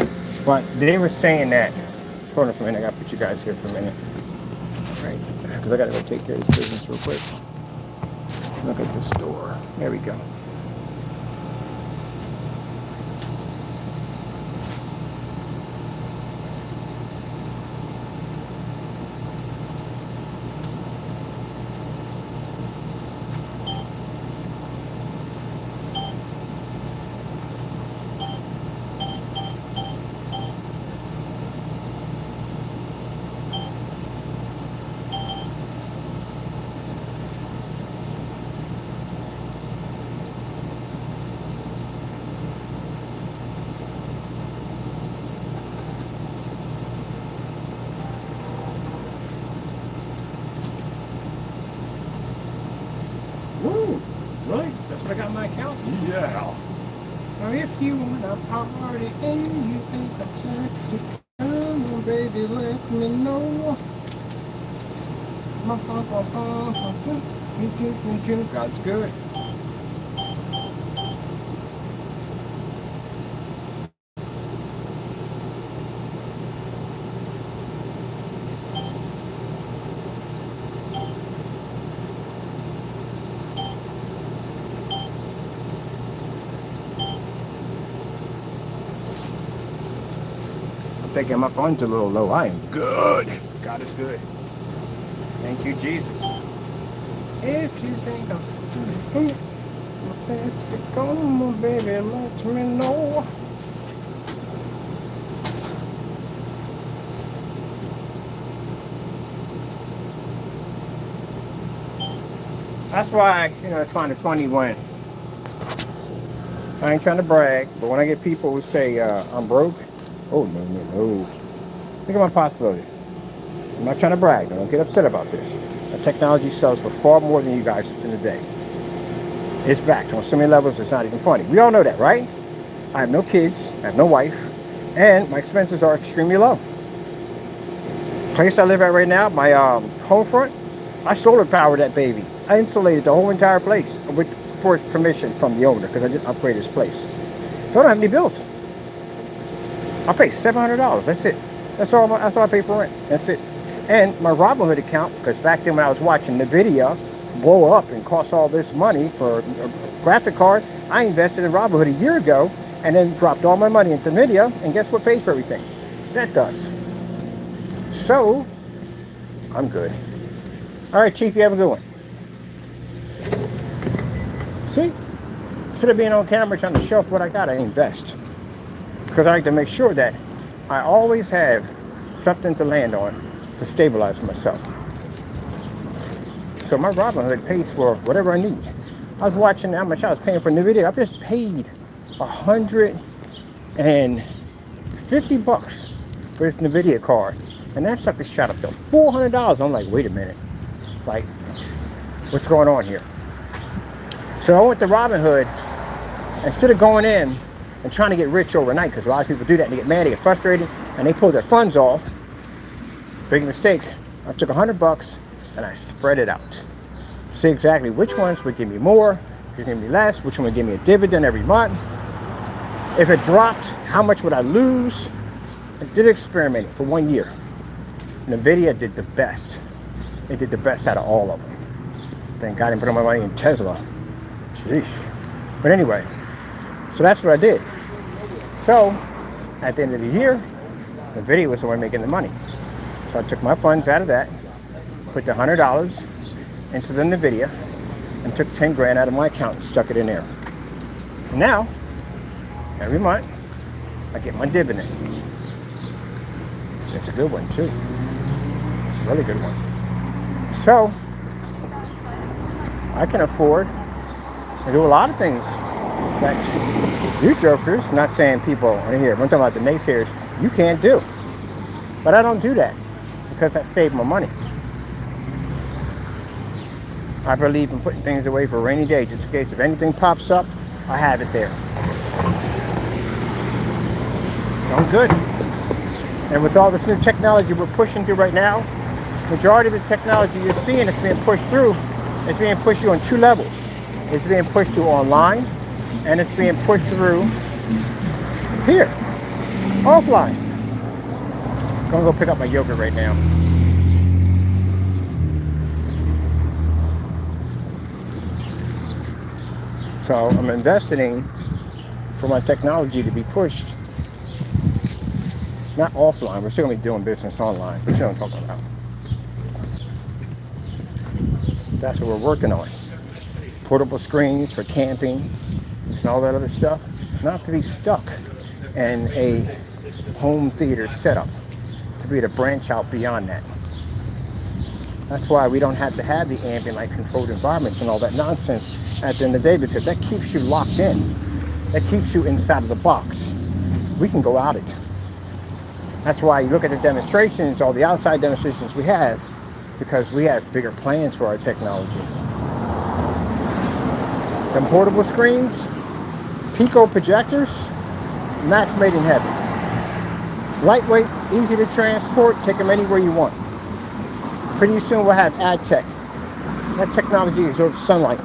but they were saying that, hold on for a minute, I gotta put you guys here for a minute. Right, because I gotta go take care of this business real quick. Look at this door. There we go. Woo! Really? That's what I got in my account? Yeah. Now if you want a party and you think I'm sexy, come on baby, let me know. God's good. Thinking my phone's a little low. I am good. God is good. Thank you, Jesus. If you think I'm sexy, come on, baby, let me know. That's why, I find it funny when I ain't trying to brag, but when I get people who say I'm broke. Oh, no. Think of my possibilities. I'm not trying to brag. Don't get upset about this. The technology sells for far more than you guys in a day. It's back. On so many levels, it's not even funny. We all know that, right? I have no kids. I have no wife, and my expenses are extremely low. Place I live at right now, my home front, I solar powered that baby. I insulated the whole entire place with for permission from the owner because I didn't upgrade his place. So I don't have any bills. I pay $700. That's it. That's all I pay for rent. That's it. And my Robinhood account, because back then when I was watching NVIDIA blow up and cost all this money for a graphic card, I invested in Robinhood a year ago and then dropped all my money into NVIDIA, and guess what pays for everything? That does. So, I'm good. All right, Chief, you have a good one. See? Instead of being on camera trying to show off what I got, I invest. Because I like to make sure that I always have something to land on to stabilize myself. So my Robinhood pays for whatever I need. I was watching how much I was paying for NVIDIA. I just paid $150 for this NVIDIA card. And that sucker shot up to $400. I'm like, wait a minute. Like, what's going on here? So I went to Robinhood. Instead of going in and trying to get rich overnight, because a lot of people do that and they get mad, they get frustrated, and they pull their funds off. Big mistake. I took $100 and I spread it out. See exactly which ones would give me more, which would give me less, which one would give me a dividend every month. If it dropped, how much would I lose? I did experiment for 1 year. NVIDIA did the best. It did the best out of all of them. Thank God I didn't put all my money in Tesla. Sheesh. But anyway, so that's what I did. So, at the end of the year, NVIDIA was the one making the money. So I took my funds out of that, put the $100 into the NVIDIA, and took 10 grand out of my account and stuck it in there. And now, every month, I get my dividend. It's a good one too. Really good one. So, I can afford to do a lot of things that you jokers, not saying people on here, I'm talking about the naysayers, you can't do. But I don't do that because I save my money. I believe in putting things away for a rainy day, just in case if anything pops up, I have it there. I'm good. And with all this new technology we're pushing through right now, majority of the technology you're seeing is being pushed through, it's being pushed through on two levels. It's being pushed through online, and it's being pushed through here, offline. I'm gonna go pick up my yogurt right now. So I'm investing for my technology to be pushed, not offline. We're still gonna be doing business online, but you know what I'm talking about. That's what we're working on. Portable screens for camping and all that other stuff. Not to be stuck in a home theater setup, to be able to branch out beyond that. That's why we don't have to have the ambient light controlled environments and all that nonsense at the end of the day, because that keeps you locked in. That keeps you inside of the box. We can go out it. That's why you look at the demonstrations, all the outside demonstrations we have, because we have bigger plans for our technology. Them portable screens, Pico projectors, match made in heaven. Lightweight, easy to transport, take them anywhere you want. Pretty soon we'll have ad tech. That technology absorbs sunlight.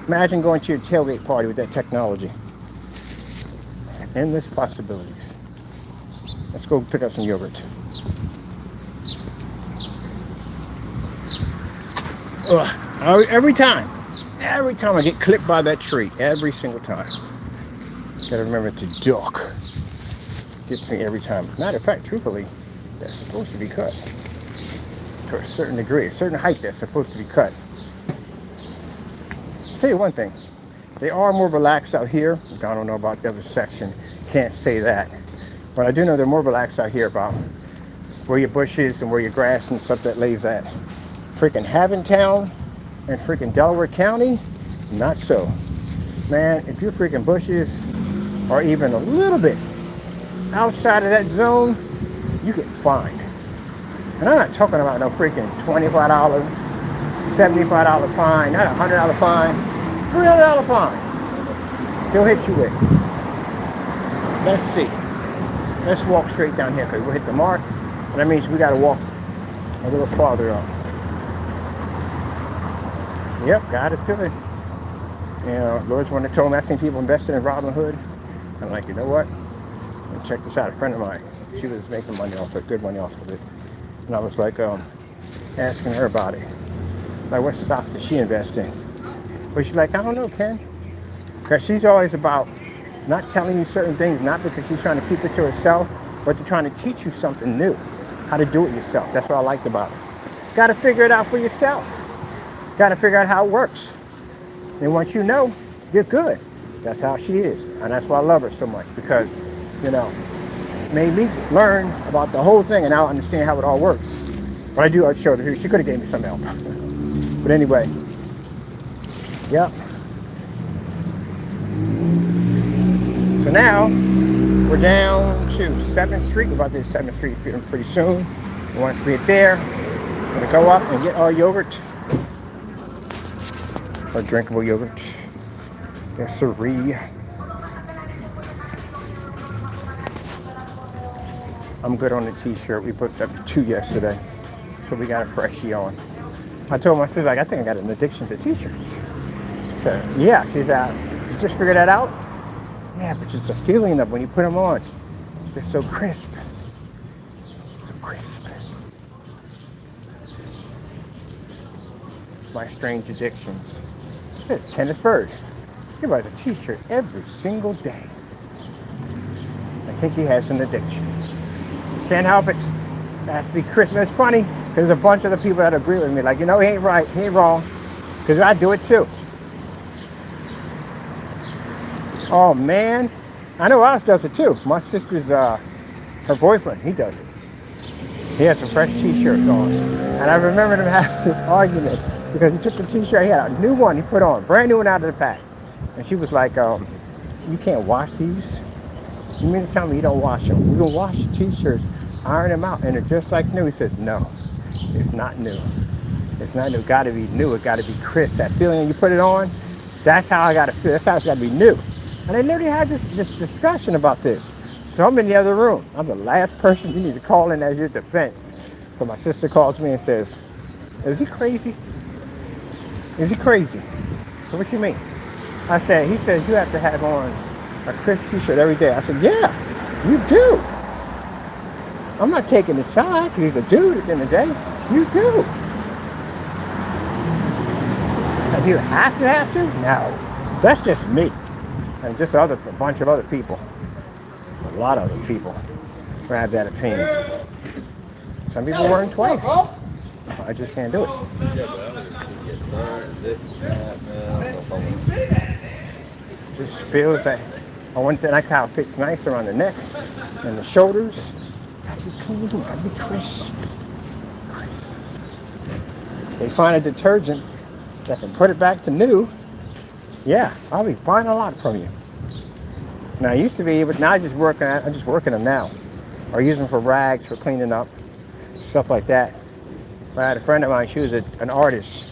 Imagine going to your tailgate party with that technology. Endless possibilities. Let's go pick up some yogurt. Every time I get clipped by that tree, every single time. Gotta remember to duck. Gets me every time. Matter of fact, truthfully, that's supposed to be cut. To a certain degree, a certain height that's supposed to be cut. I'll tell you one thing, they are more relaxed out here. I don't know about the other section, can't say that. But I do know they're more relaxed out here about where your bushes and where your grass and stuff that lays at. Freaking Haventown and freaking Delaware County, not so. Man, if your freaking bushes are even a little bit outside of that zone, you get fined. And I'm not talking about no freaking $25, $75 fine, not $100 fine, $300 fine. He'll hit you with. let's see. Let's walk straight down here because we'll hit the mark. And that means we got to walk a little farther up. Yep, God is good. You know, Lord's one that told me, I've seen people investing in Robinhood. I'm like, you know what? And check this out. A friend of mine, she was making money off it, good money off of it. And I was like, asking her about it. Like, what stock does she invest in? But she's like, I don't know, Ken. Because she's always about not telling you certain things, not because she's trying to keep it to herself, but to trying to teach you something new, how to do it yourself. That's what I liked about it. Got to figure it out for yourself. Got to figure out how it works. And once you know, you're good. That's how she is. And that's why I love her so much, because, you know, made me learn about the whole thing and now understand how it all works. But I do, I showed her, she could have gave me some help. But anyway, yep. So now, we're down to 7th Street. We're about to hit 7th Street pretty soon. And once we get there, we're going to go up and get our yogurt. Our drinkable yogurt. Yes, sirree. I'm good on the t-shirt. We booked up 2 yesterday. So we got a freshie on. I told my sister, like, I think I got an addiction to t-shirts. So, yeah, she's you just figured that out? Yeah, but it's a feeling of when you put them on. They're so crisp. So crisp. My strange addictions. It's Kenneth Bird. He buys a t-shirt every single day. I think he has an addiction. Can't help it. It has to be Christmas. It's funny. There's a bunch of the people that agree with me. Like, you know, he ain't right. He ain't wrong. Because I do it too. Oh, man. I know Alice does it too. My sister's, her boyfriend, he does it. He has some fresh t-shirts on. And I remember them having this argument because he took the t-shirt. He had a new one he put on. Brand new one out of the pack. And she was like, you can't wash these? You mean to tell me you don't wash them? We can wash the t-shirts, iron them out, and they're just like new. He said, no, it's not new. It's not new. It got to be new. It got to be crisp. That feeling when you put it on, that's how I got to feel. That's how it's got to be new. And they literally had this discussion about this. So I'm in the other room. I'm the last person you need to call in as your defense. So my sister calls me and says, is he crazy? Is he crazy? So what you mean? I said, he says you have to have on a crisp t-shirt every day. I said, yeah, you do. I'm not taking his side because he's a dude at the end of the day. You do. Now, do you have to? No. That's just me. And just a bunch of other people. A lot of other people who have that opinion. Some people wearing twice. I just can't do it. Just feels that I want that how it fits nice around the neck and the shoulders. Gotta be clean, gotta be crisp. Crisp. They find a detergent that can put it back to new. Yeah, I'll be buying a lot from you. Now I used to be, but now I'm just working them now. Or use them for rags, for cleaning up, stuff like that. I had a friend of mine, she was an artist.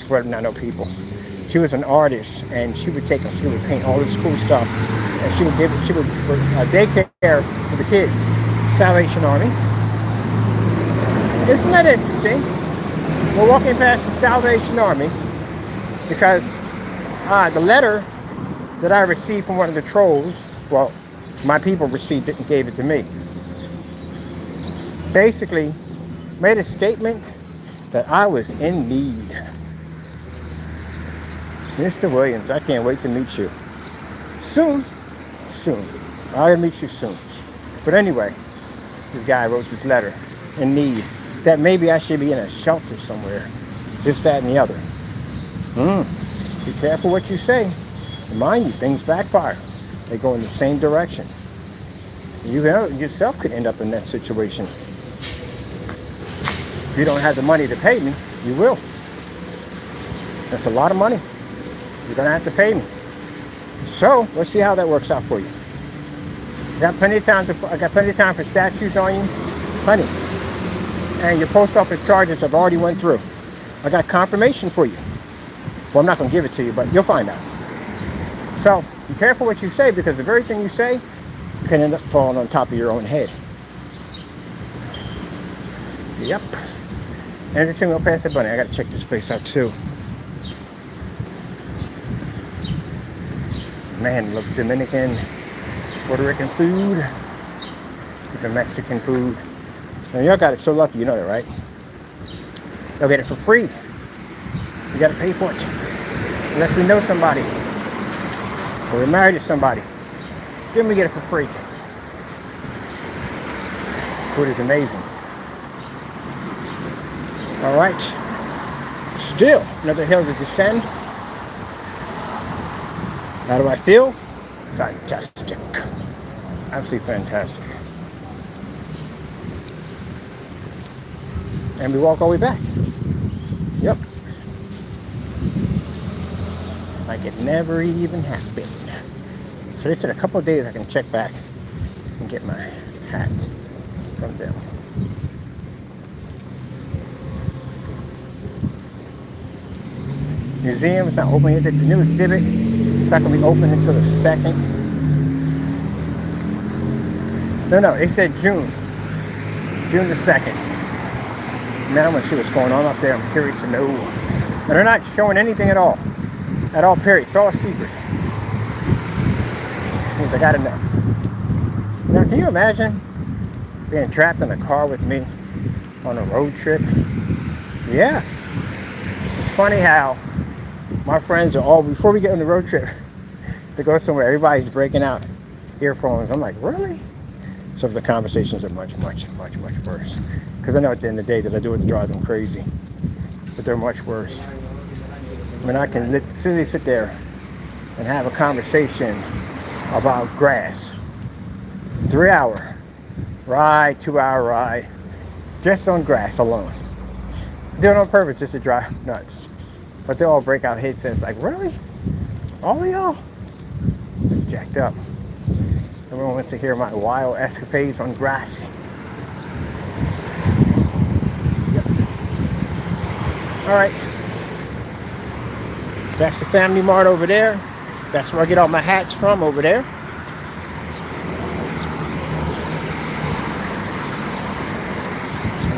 Well, not no people. She was an artist, and she would take them, she would paint all this cool stuff, and she would give it, she would daycare for the kids. Salvation Army. Isn't that interesting? We're walking past the Salvation Army because the letter that I received from one of the trolls, well, my people received it and gave it to me. Basically, made a statement that I was in need. Mr. Williams, I can't wait to meet you. Soon. I'll meet you soon. But anyway, this guy wrote this letter in need that maybe I should be in a shelter somewhere. This, that, and the other. Be careful what you say. Mind you, things backfire. They go in the same direction. You yourself could end up in that situation. If you don't have the money to pay me, you will. That's a lot of money. You're gonna have to pay me. So let's see how that works out for you. I got plenty of time for statues on you. Plenty. And your post office charges have already went through. I got confirmation for you. Well, I'm not gonna give it to you, but you'll find out. So be careful what you say, because the very thing you say can end up falling on top of your own head. Yep. Anything go past the bunny. I gotta check this place out too. Man, look, Dominican, Puerto Rican food, even Mexican food. Now y'all got it so lucky, you know that, right? You'll get it for free. You gotta pay for it. Unless we know somebody, or we're married to somebody, then we get it for free. Food is amazing. All right. Still another hill to descend. How do I feel? Fantastic. Absolutely fantastic. And we walk all the way back. Yep. Like it never even happened. So they said a couple of days I can check back and get my hat from them. Museum is not open yet. The new exhibit is not going to be open until the 2nd. No, it said June the 2nd. Now I'm going to see what's going on up there. I'm curious to know. And they're not showing anything at all, period. It's all a secret. Means I got to know. Now, can you imagine being trapped in a car with me on a road trip? Yeah. It's funny how my friends are all, before we get on the road trip to go somewhere, everybody's breaking out earphones. I'm like, really? So the conversations are much worse. Because I know at the end of the day that I do it to drive them crazy. But they're much worse. I mean, I can literally sit there and have a conversation about grass. 3-hour ride, 2-hour ride, just on grass alone. Doing it on purpose just to drive nuts. But they all break out headsets like, really? All of y'all? Just jacked up. Everyone wants to hear my wild escapades on grass. Yep. All right. That's the Family Mart over there. That's where I get all my hats from, over there.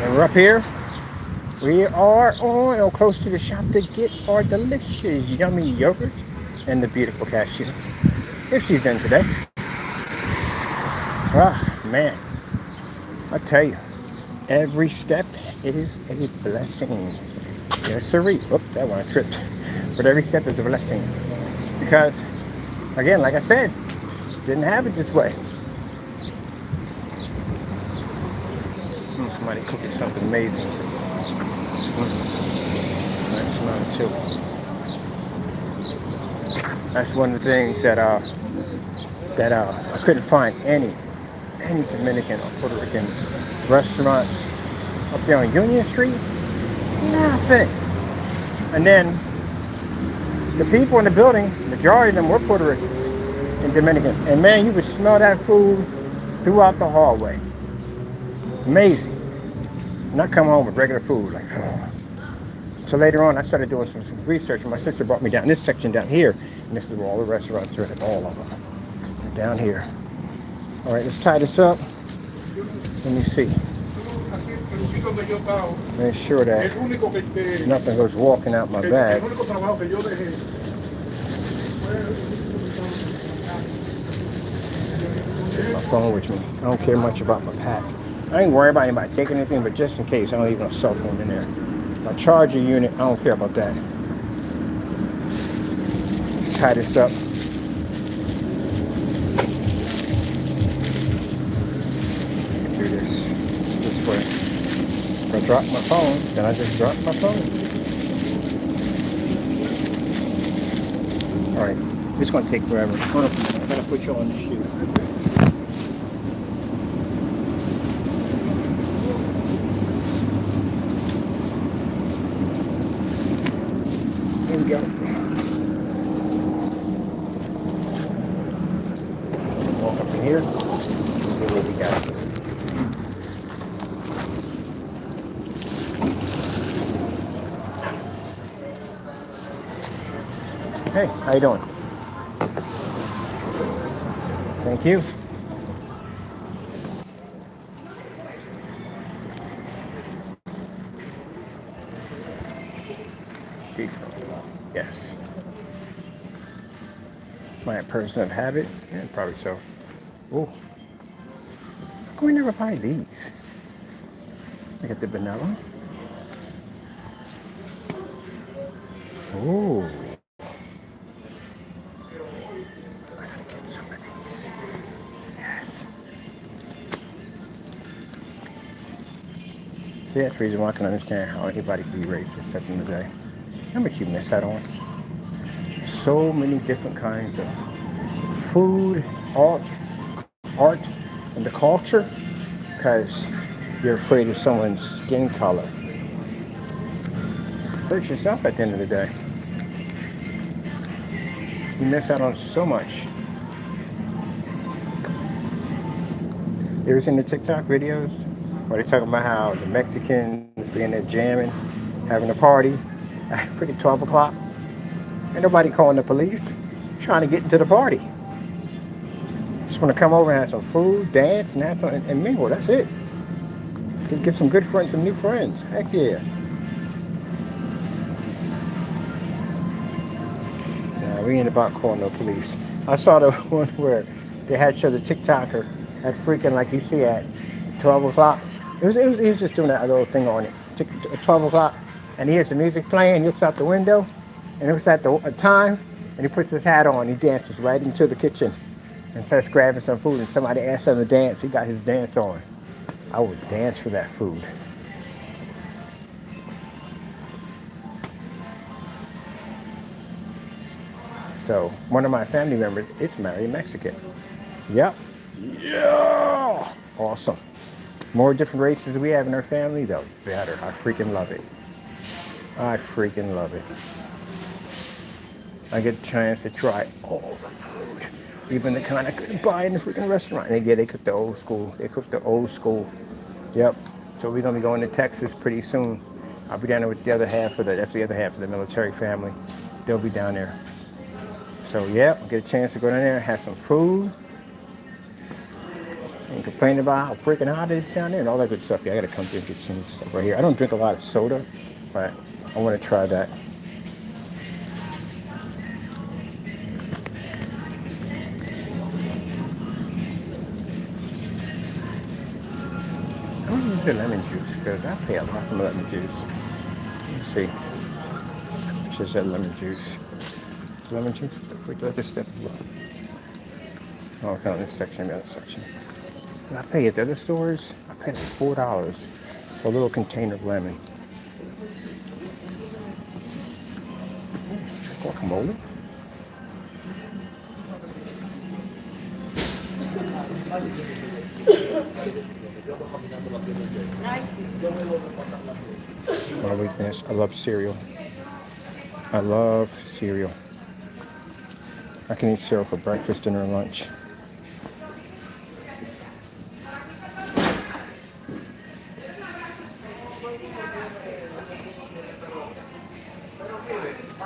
And we're up here. We are on or close to the shop to get our delicious, yummy yogurt and the beautiful cashier. If she's in today. Ah, man. I tell you, every step is a blessing. Yes, sirree. Oop, that one I tripped. But every step is a blessing. Because, again, like I said, didn't have it this way. Somebody cooking something amazing. That's not too. That's one of the things that I couldn't find any Dominican or Puerto Rican restaurants up there on Union Street. Nothing. And then the people in the building, majority of them were Puerto Ricans and Dominicans. And man, you would smell that food throughout the hallway. Amazing. And I come home with regular food, like, oh. So later on, I started doing some research, and my sister brought me down this section down here, and this is where all the restaurants are, all of them. They're down here. All right, let's tie this up. Let me see. Make sure that nothing goes walking out my bag. My phone with me. I don't care much about my pack. I ain't worried about anybody taking anything, but just in case, I don't leave no cell phone in there. My charger unit, I don't care about that. Tie this up. Do this way. If I drop my phone, then I just drop my phone. All right, this is going to take forever. I'm going to put you on the shoe. Here we go. Walk up in here. See what we got. Hey, how you doing? Thank you. Beef. Yes. My person of habit? Yeah, probably so. Oh, how come we never buy these? I got the vanilla. Oh, I gotta get some of these. Yes. See, that's the reason why I can understand how anybody can be racist at the end of the day. How much you miss out on? So many different kinds of food, art, and the culture, because you're afraid of someone's skin color. Hurt yourself at the end of the day. You miss out on so much. You ever seen the TikTok videos where they talk about how the Mexicans be in there jamming, having a party at freaking 12 o'clock? Ain't nobody calling the police, trying to get into the party. Just want to come over and have some food, dance, and have some, and mingle. That's it. Just get some good friends, some new friends. Heck yeah. Nah, we ain't about calling no police. I saw the one where they had showed the TikToker at freaking, like you see at 12 o'clock. He was just doing that little thing on it. 12 o'clock, and he hears the music playing. He looks out the window, and it was at the time, and he puts his hat on. He dances right into the kitchen and starts grabbing some food. And somebody asked him to dance. He got his dance on. I would dance for that food. So one of my family members, it's married Mexican. Yep. Yeah. Awesome. More different races we have in our family, the better. I freaking love it. I freaking love it. I get a chance to try all the food, even the kind I couldn't buy in the freaking restaurant. And yeah, they cook the old school. They cook the old school. Yep. So we're gonna be going to Texas pretty soon. I'll be down there with the other half of that's the other half of the military family. They'll be down there. So yeah, I'll get a chance to go down there and have some food. And complain about how freaking hot it is down there and all that good stuff. Yeah, I gotta come here and get some stuff right here. I don't drink a lot of soda, but I wanna try that. I don't use the lemon juice because I pay a lot for lemon juice. Let's see. It says that lemon juice. Lemon juice? Wait, let this step look. Oh, it's not in this section, the other section. And I pay at the other stores, I pay like $4 for a little container of lemon. Guacamole? My weakness, I love cereal. I love cereal. I can eat cereal for breakfast, dinner, and lunch.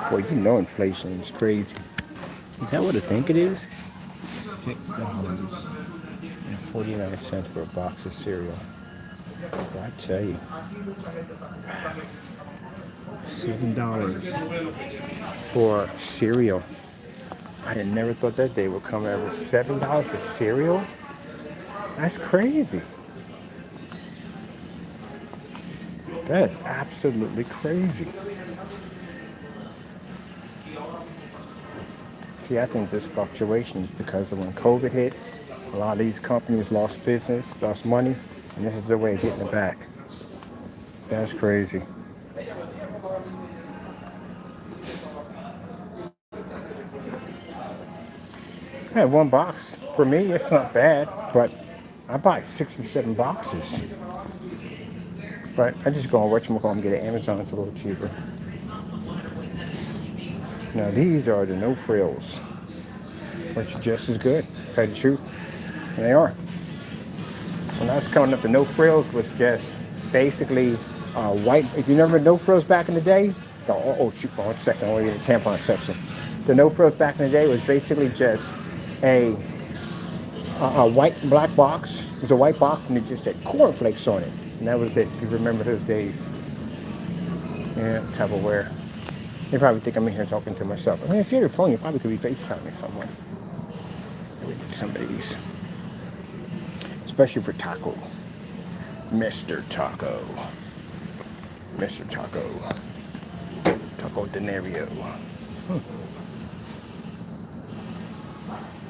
Boy, you know inflation is crazy. Is that what I think it is? $6.49 for a box of cereal. Well, I tell you. $7 for cereal. I had never thought that day would come ever. $7 for cereal? That's crazy. That is absolutely crazy. See, I think this fluctuation is because of when COVID hit, a lot of these companies lost business, lost money, and this is their way of getting it back. That's crazy. I have one box. For me, it's not bad, but I buy 6 or 7 boxes. But I just go on whatchamacallit and get it. Amazon. It's a little cheaper. Now these are the no frills, which are just as good. Tell you the truth, and they are. When I was coming up, the no frills was just basically white. If you remember no frills back in the day, shoot, one second, I want to get the tampon section. The no frills back in the day was basically just a white and black box. It was a white box and it just said cornflakes on it. And that was it. If you remember those days. Yeah, Tupperware. They probably think I'm in here talking to myself. I mean, if you're on your phone, you probably could be FaceTiming someone. Some of these. Especially for Taco. Mr. Taco. Mr. Taco. Taco Denario.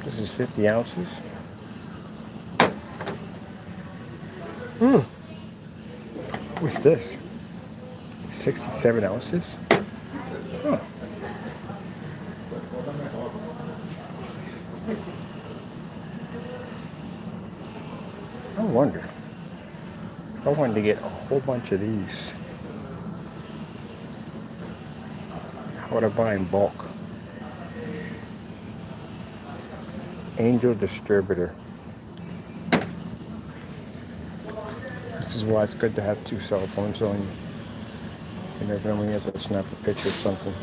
This is 50 ounces. What's this? 67 ounces? Huh. I wonder if I wanted to get a whole bunch of these, how would I buy in bulk? Angel Distributor. This is why it's good to have two cell phones on you. You never know when you have to snap a picture of something.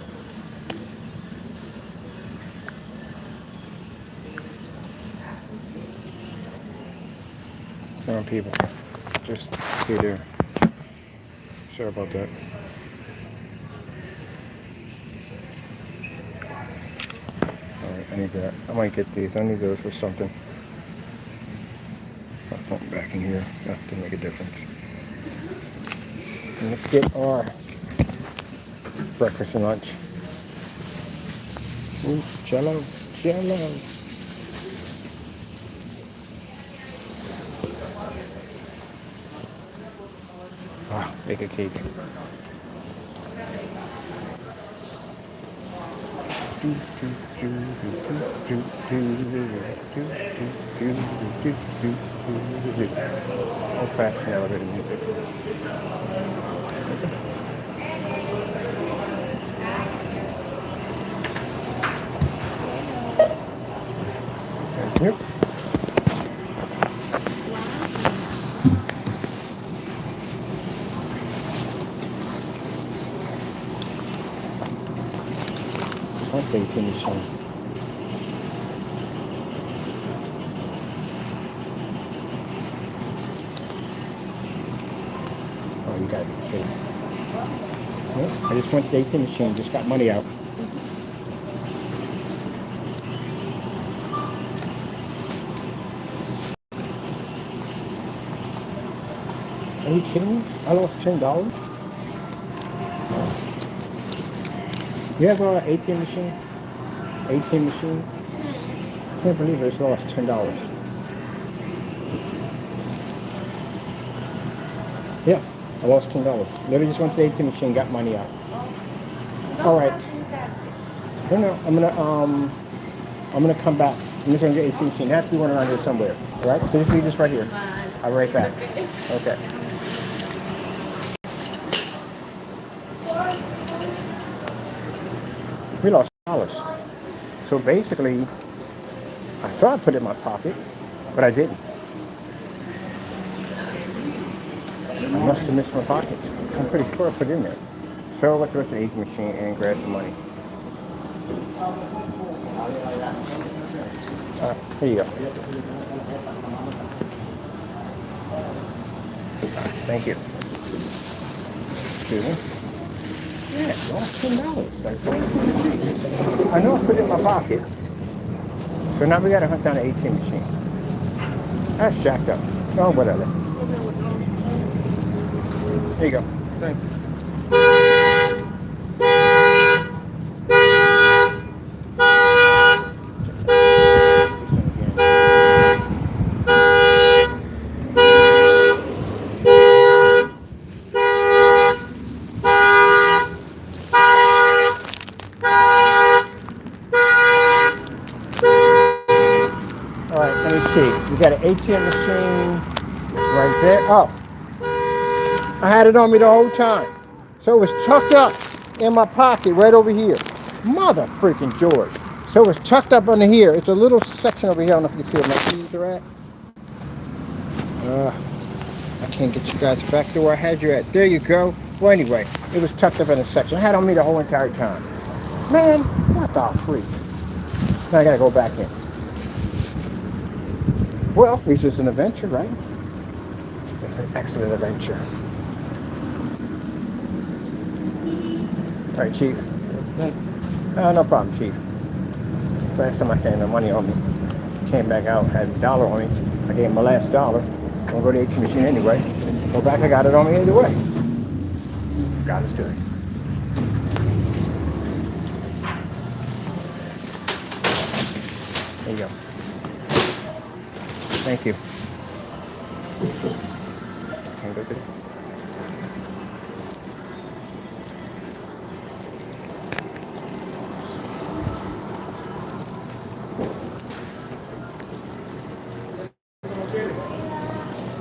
Come on, people. Just stay there. Sorry about that. Alright, I need that. I might get these. I need those for something. My phone back in here. That can make a difference. And let's get our breakfast and lunch. Ooh, Jello. Jello. Ah, make a cake. Old fashioned elevator music. Thank you. Something's in the sun. Oh, you gotta be kidding. Nope, I just went to the ATM machine, just got money out. Are you kidding me? I lost $10. You have an ATM machine? ATM machine? I can't believe I just lost $10. Yeah, I lost $10. Literally just went to the ATM machine, got money out. All right. No, I'm gonna come back. I'm just gonna get ATM machine. There has to be one around here somewhere. All right. So just leave this right here. I'll be right back. Okay. We lost dollars. So basically, I thought I put it in my pocket, but I didn't. I must have missed my pocket. I'm pretty sure I put it in there. So let's go to the ATM machine and grab some money. Here you go. Thank you. Excuse me. Yeah, lost $10. I know I put it in my pocket. So now we gotta hunt down the ATM machine. That's jacked up. Oh, whatever. There you go. Thank you. You got an ATM machine right there. Oh, I had it on me the whole time. So it was tucked up in my pocket right over here. Mother freaking George. So it was tucked up under here. It's a little section over here. I don't know if you can see where my keys are at. I can't get you guys back to where I had you at. There you go. Well, anyway, it was tucked up in a section. I had on me the whole entire time. Man, what the freak? Now I gotta go back in. Well, at least it's an adventure, right? It's an excellent adventure. All right, Chief. No problem, Chief. Last time I saved no money on me. Came back out, had $1 on me. I gave him my last $1. Gonna go to the ATM machine anyway. Go back, I got it on me either way. God is good. There you go. Thank you. Can I go through?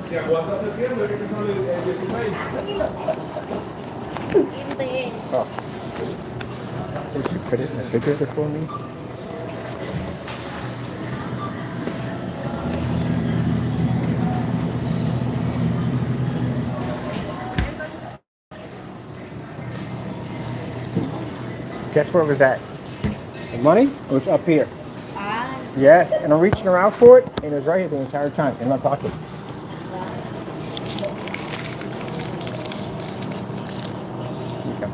Que aguanta septiembre, que sale el 16. Oh. Did you put it in the refrigerator for me? Guess where it was at? The money? It was up here. Yes, and I'm reaching around for it, and it was right here the entire time in my pocket. Okay.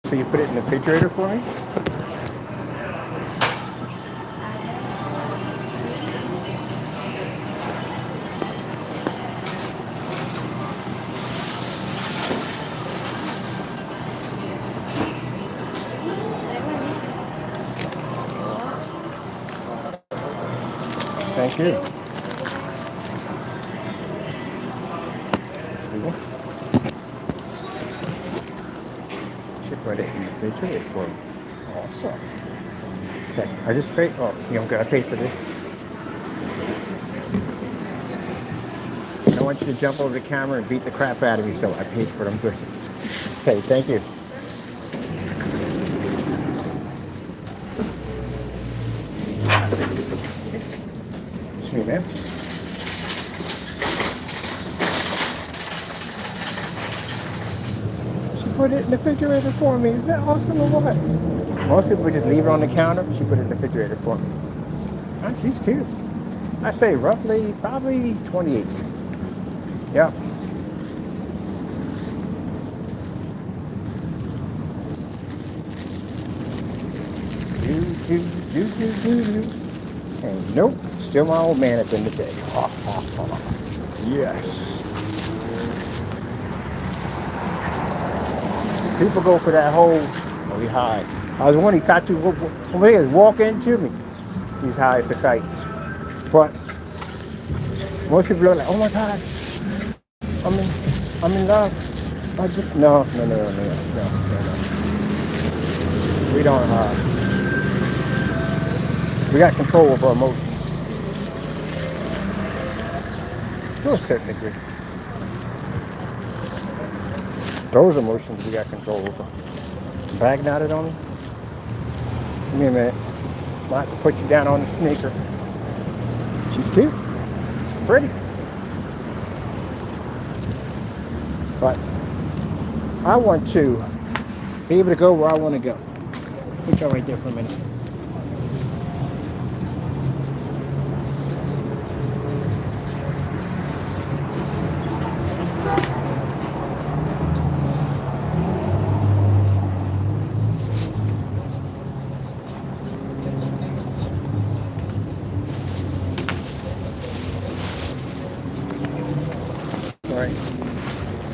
So you put it in the refrigerator for me? Thank you. Should put it in the refrigerator for me. Awesome. Okay, I just paid. Oh, you don't gotta pay for this. I want you to jump over the camera and beat the crap out of me, so I paid for them. Okay, thank you. Excuse me, ma'am. She put it in the refrigerator for me. Is that awesome or what? Most people just leave it on the counter. She put it in the refrigerator for me. Oh, she's cute. I say roughly, probably 28. Yep. And nope, still my old man at the end of the day. Ha, ha, ha. Yes. People go for that whole, oh, he high. I was wondering, he got to over here, walk into me. He's high as a kite. But most people are like, oh my God, I'm in love. I just, no. We don't, we got control over our emotions. To a certain degree. Those emotions we got control over. Bag knotted on me? Give me a minute. Might have to put you down on the sneaker. She's cute. She's pretty. But I want to be able to go where I want to go. Put you right there for a minute.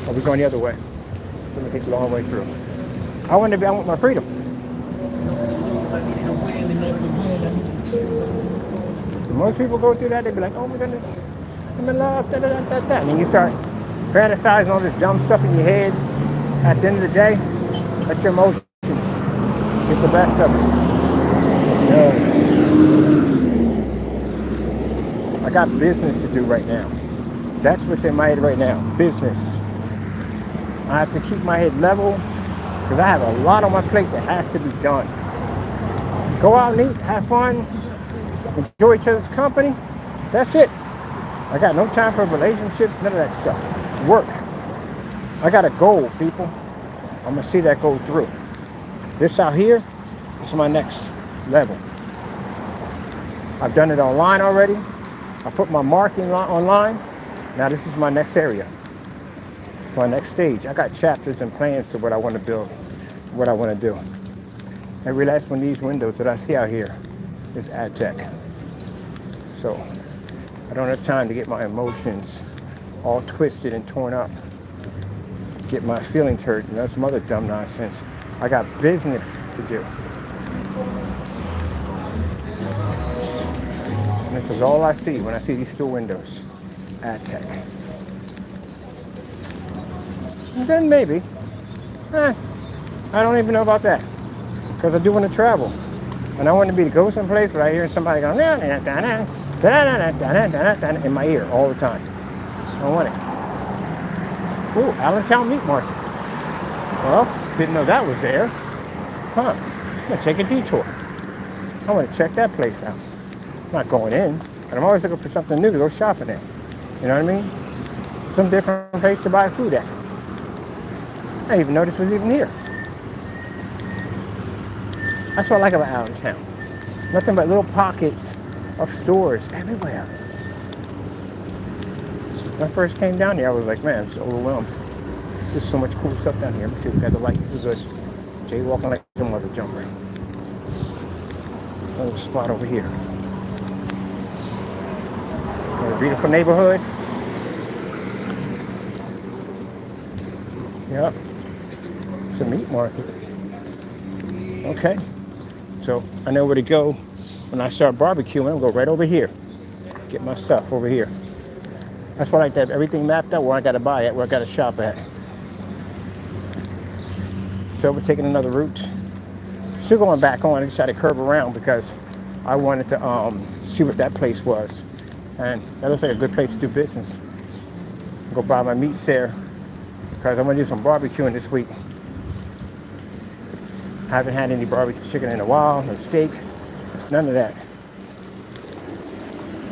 Or we're going the other way. We're going to take the long way through. I want my freedom. Most people go through that, they be like, oh my goodness, I'm in love, da da da da da. And then you start fantasizing all this dumb stuff in your head. At the end of the day, let your emotions get the best of it. I got business to do right now. That's what's in my head right now, business. I have to keep my head level because I have a lot on my plate that has to be done. Go out and eat, have fun, enjoy each other's company. That's it. I got no time for relationships, none of that stuff. Work. I got a goal, people. I'm going to see that go through. This out here is my next level. I've done it online already. I put my marking online. Now this is my next area. my next stage. I got chapters and plans to what I want to build, what I want to do. And realize when these windows that I see out here is ad tech. So I don't have time to get my emotions all twisted and torn up, get my feelings hurt, and that's some other dumb nonsense. I got business to do. And this is all I see when I see these store windows. Ad tech. And then maybe, I don't even know about that. Because I do want to travel. And I want to be to go someplace where I hear somebody going in my ear all the time. I don't want it. Ooh, Allentown Meat Market. Well, didn't know that was there. Huh. I'm going to take a detour. I want to check that place out. I'm not going in, but I'm always looking for something new to go shopping at. You know what I mean? Some different place to buy food at. I didn't even know this was even here. That's what I like about Allentown. Nothing but little pockets of stores everywhere. When I first came down here, I was like, man, I'm just overwhelmed. There's so much cool stuff down here. I'm sure you guys are like this is good. Jaywalking like a mother jumper. Another spot over here. A beautiful neighborhood. Yep. It's a meat market. Okay. So I know where to go when I start barbecuing. I'll go right over here. Get my stuff over here. That's why I like to have everything mapped out where I got to buy it, where I got to shop at. So we're taking another route. Still going back on. I just had to curve around because I wanted to see what that place was. And that looks like a good place to do business. Go buy my meats there because I'm going to do some barbecuing this week. I haven't had any barbecue chicken in a while, no steak, none of that.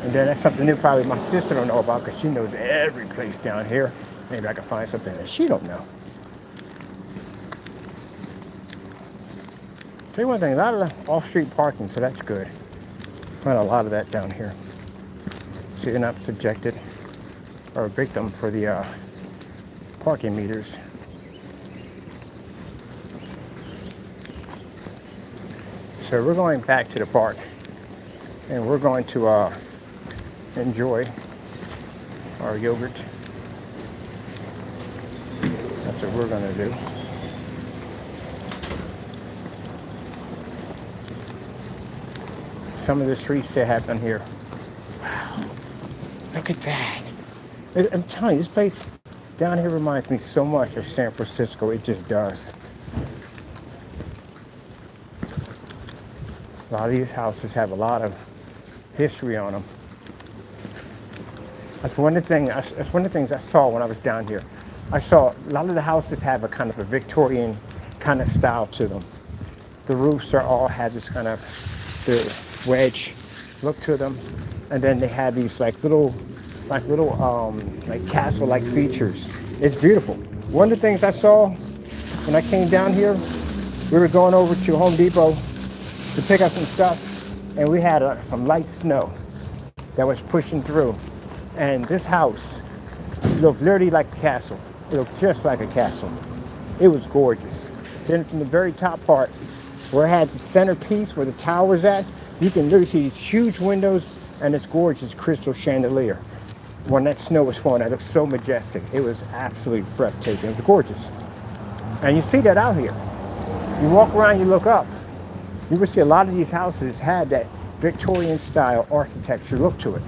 And then that's something new probably my sister don't know about because she knows every place down here. Maybe I can find something that she don't know. Tell you one thing, a lot of the off-street parking, so that's good. Find a lot of that down here. So you're not subjected or a victim for the parking meters. So we're going back to the park and we're going to enjoy our yogurt. That's what we're going to do. Some of the streets they have down here. Wow, look at that. I'm telling you, this place down here reminds me so much of San Francisco. It just does. A lot of these houses have a lot of history on them. That's one of the things I saw when I was down here. I saw a lot of the houses have a kind of a Victorian kind of style to them. The roofs are all had this kind of the wedge look to them, and then they had these like little castle-like features. It's beautiful. One of the things I saw when I came down here, we were going over to Home Depot to pick up some stuff, and we had some light snow that was pushing through, and this house looked literally like a castle. It looked just like a castle. It was gorgeous. Then from the very top part where it had the centerpiece where the tower's at, you can literally see these huge windows and this gorgeous crystal chandelier. When that snow was falling, it looked so majestic. It was absolutely breathtaking. It was gorgeous. And you see that out here. You walk around, you look up, you will see a lot of these houses had that Victorian style architecture look to it.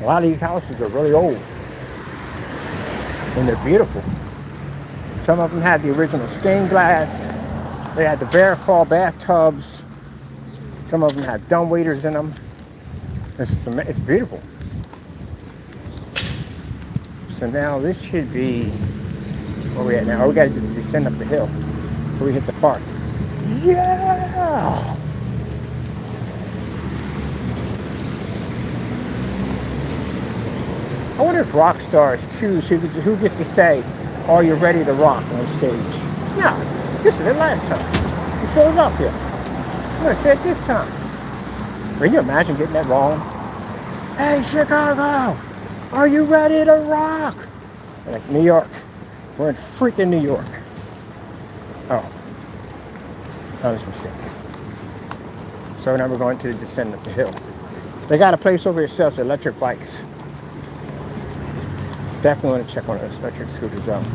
A lot of these houses are really old and they're beautiful. Some of them had the original stained glass. They had the bear claw bathtubs. Some of them had dumbwaiters in them. It's beautiful. So now this should be where we at now. We got to descend up the hill so we hit the park. Yeah! I wonder if rock stars choose who gets to say, "Are you ready to rock" on stage? No, this is it last time in Philadelphia. I'm gonna say it this time. Can you imagine getting that wrong? Hey, Chicago, are you ready to rock? Like New York, We're in freaking New York. Oh, honest mistake. So now we're going to descend up the hill. They got a place over here that sells electric bikes. Definitely want to check on those electric scooters out.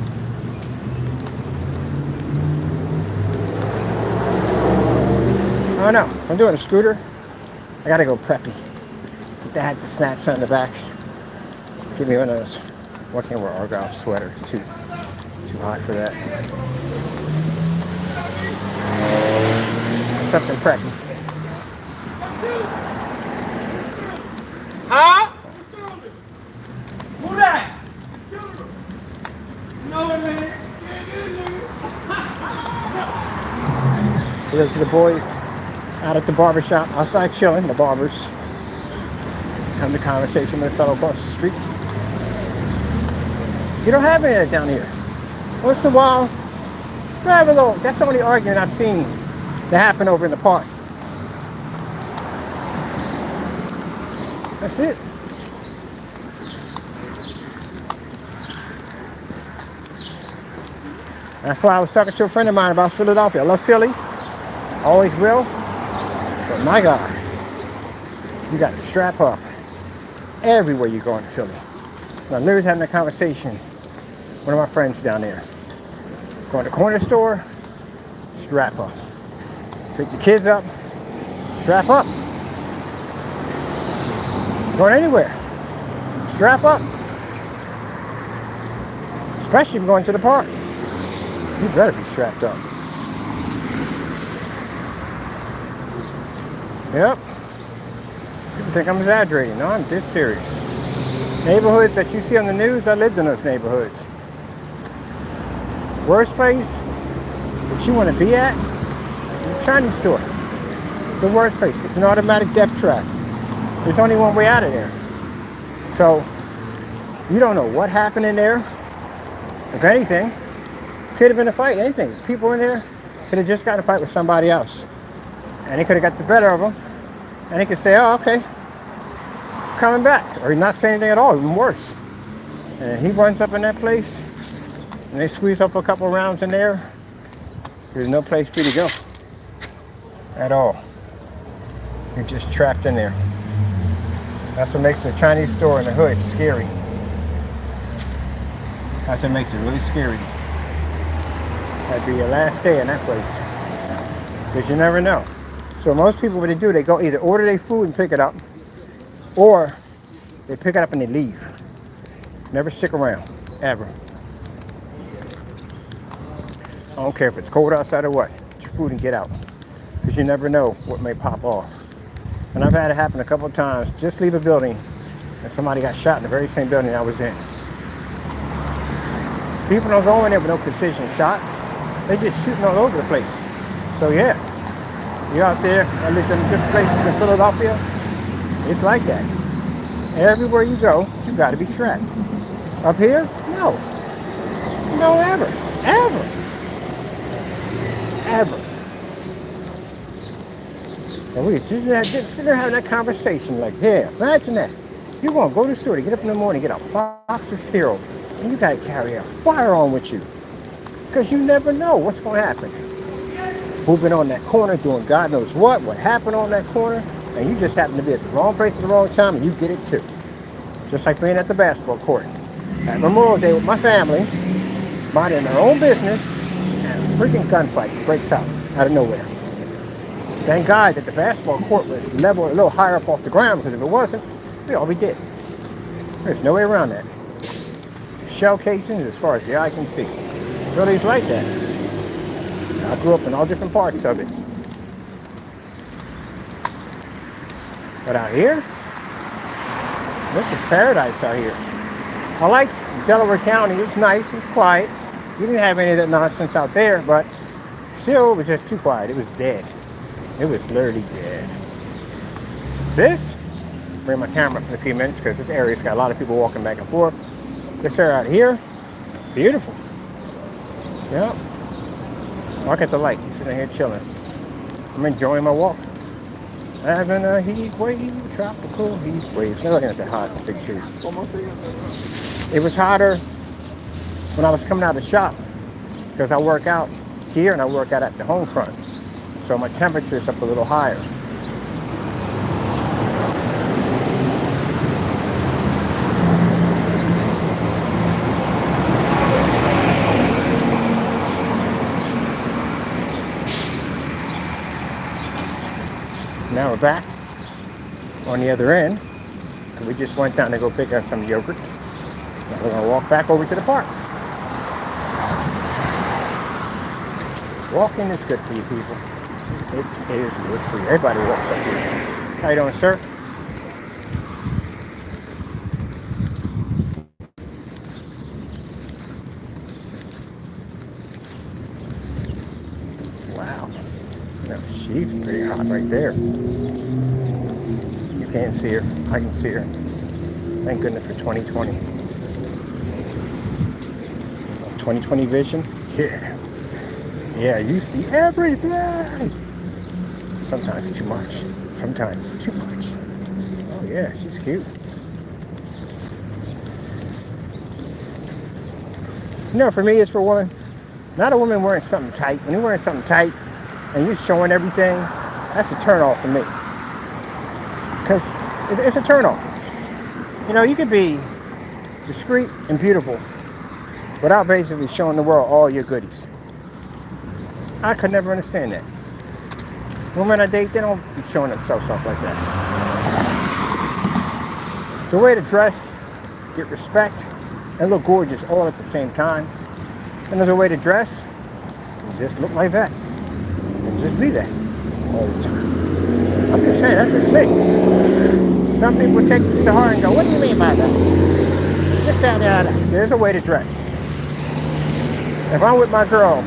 Oh no, I'm doing a scooter. I gotta go preppy. Get the snaps on the back. Give me one of those. What can't wear Argyle sweater? Too hot for that. Something preppy. Huh? Who that? No, man. We look to the boys out at the barber shop, outside chilling, the barbers. Having a conversation with a fellow across the street. You don't have any of that down here. Once in a while, you have a little, that's the only argument I've seen that happen over in the park. That's it. That's why I was talking to a friend of mine about Philadelphia. I love Philly. Always will. But my God, you got to strap up everywhere you go in Philly. And I literally having a conversation with one of my friends down there. Going to the corner store, strap up. Pick the kids up, strap up. Going anywhere, strap up. Especially if you're going to the park. You better be strapped up. Yep. People think I'm exaggerating. No, I'm dead serious. Neighborhoods that you see on the news, I lived in those neighborhoods. Worst place that you want to be at? The Chinese store. The worst place. It's an automatic death trap. There's only one way out of there. So, you don't know what happened in there. If anything, could have been a fight, anything. People in there could have just got in a fight with somebody else. And they could have got the better of them. And they could say, oh, okay, coming back. Or not say anything at all, even worse. And he runs up in that place, and they squeeze up a couple rounds in there. There's no place for you to go. At all. You're just trapped in there. That's what makes the Chinese store in the hood scary. That's what makes it really scary. That'd be your last day in that place. Because you never know. So most people, what they do, they go either order their food and pick it up, or they pick it up and they leave. Never stick around, ever. I don't care if it's cold outside or what. Get your food and get out. Because you never know what may pop off. And I've had it happen a couple of times. Just leave a building and somebody got shot in the very same building I was in. People don't go in there with no precision shots. They're just shooting all over the place. So yeah, you're out there, I lived in different places in Philadelphia. It's like that. Everywhere you go, you got to be strapped. Up here, no. No, ever. And we just sitting there having that conversation like, yeah, imagine that. You want to go to the store to get up in the morning, get a box of cereal, and you got to carry a firearm with you. Because you never know what's going to happen. Moving on that corner, doing God knows what happened on that corner, and you just happen to be at the wrong place at the wrong time, and you get it too. Just like being at the basketball court. At Memorial Day with my family, minding their own business, and a freaking gunfight breaks out of nowhere. Thank God that the basketball court was level a little higher up off the ground, because if it wasn't, we'd all be dead. There's no way around that. Shell casings as far as the eye can see. Philly's like that. I grew up in all different parts of it. But out here, this is paradise out here. I liked Delaware County. It's nice, it's quiet. You didn't have any of that nonsense out there, but still, it was just too quiet. It was dead. It was literally dead. This, bring my camera for a few minutes because this area's got a lot of people walking back and forth. This area out here, beautiful. Yep. Look at the light. I'm sitting here chilling. I'm enjoying my walk. Having a heat wave, tropical heat waves. I'm looking at the hot pictures. It was hotter when I was coming out of the shop, because I work out here and I work out at the home front. So my temperature is up a little higher. Now we're back on the other end. We just went down to go pick up some yogurt. Now we're gonna walk back over to the park. Walking is good for you people. It is good for you. Everybody walks up here. How you doing, sir? Wow. No, she's pretty hot right there. You can't see her. I can see her. Thank goodness for 2020. 2020 vision? Yeah. Yeah, you see everything. Sometimes too much. Sometimes too much. Oh yeah, she's cute. You know, for me, it's for women. Not a woman wearing something tight. When you're wearing something tight and you're showing everything, that's a turn off for me. Because it's a turn off. You know, you could be discreet and beautiful without basically showing the world all your goodies. I could never understand that. Women I date, they don't be showing themselves off like that. The way to dress, get respect, and look gorgeous all at the same time. And there's a way to dress and just look like that. And just be that all the time. I'm just saying, that's just me. Some people take this to heart and go, what do you mean by that? Just down there, there's a way to dress. If I'm with my girl,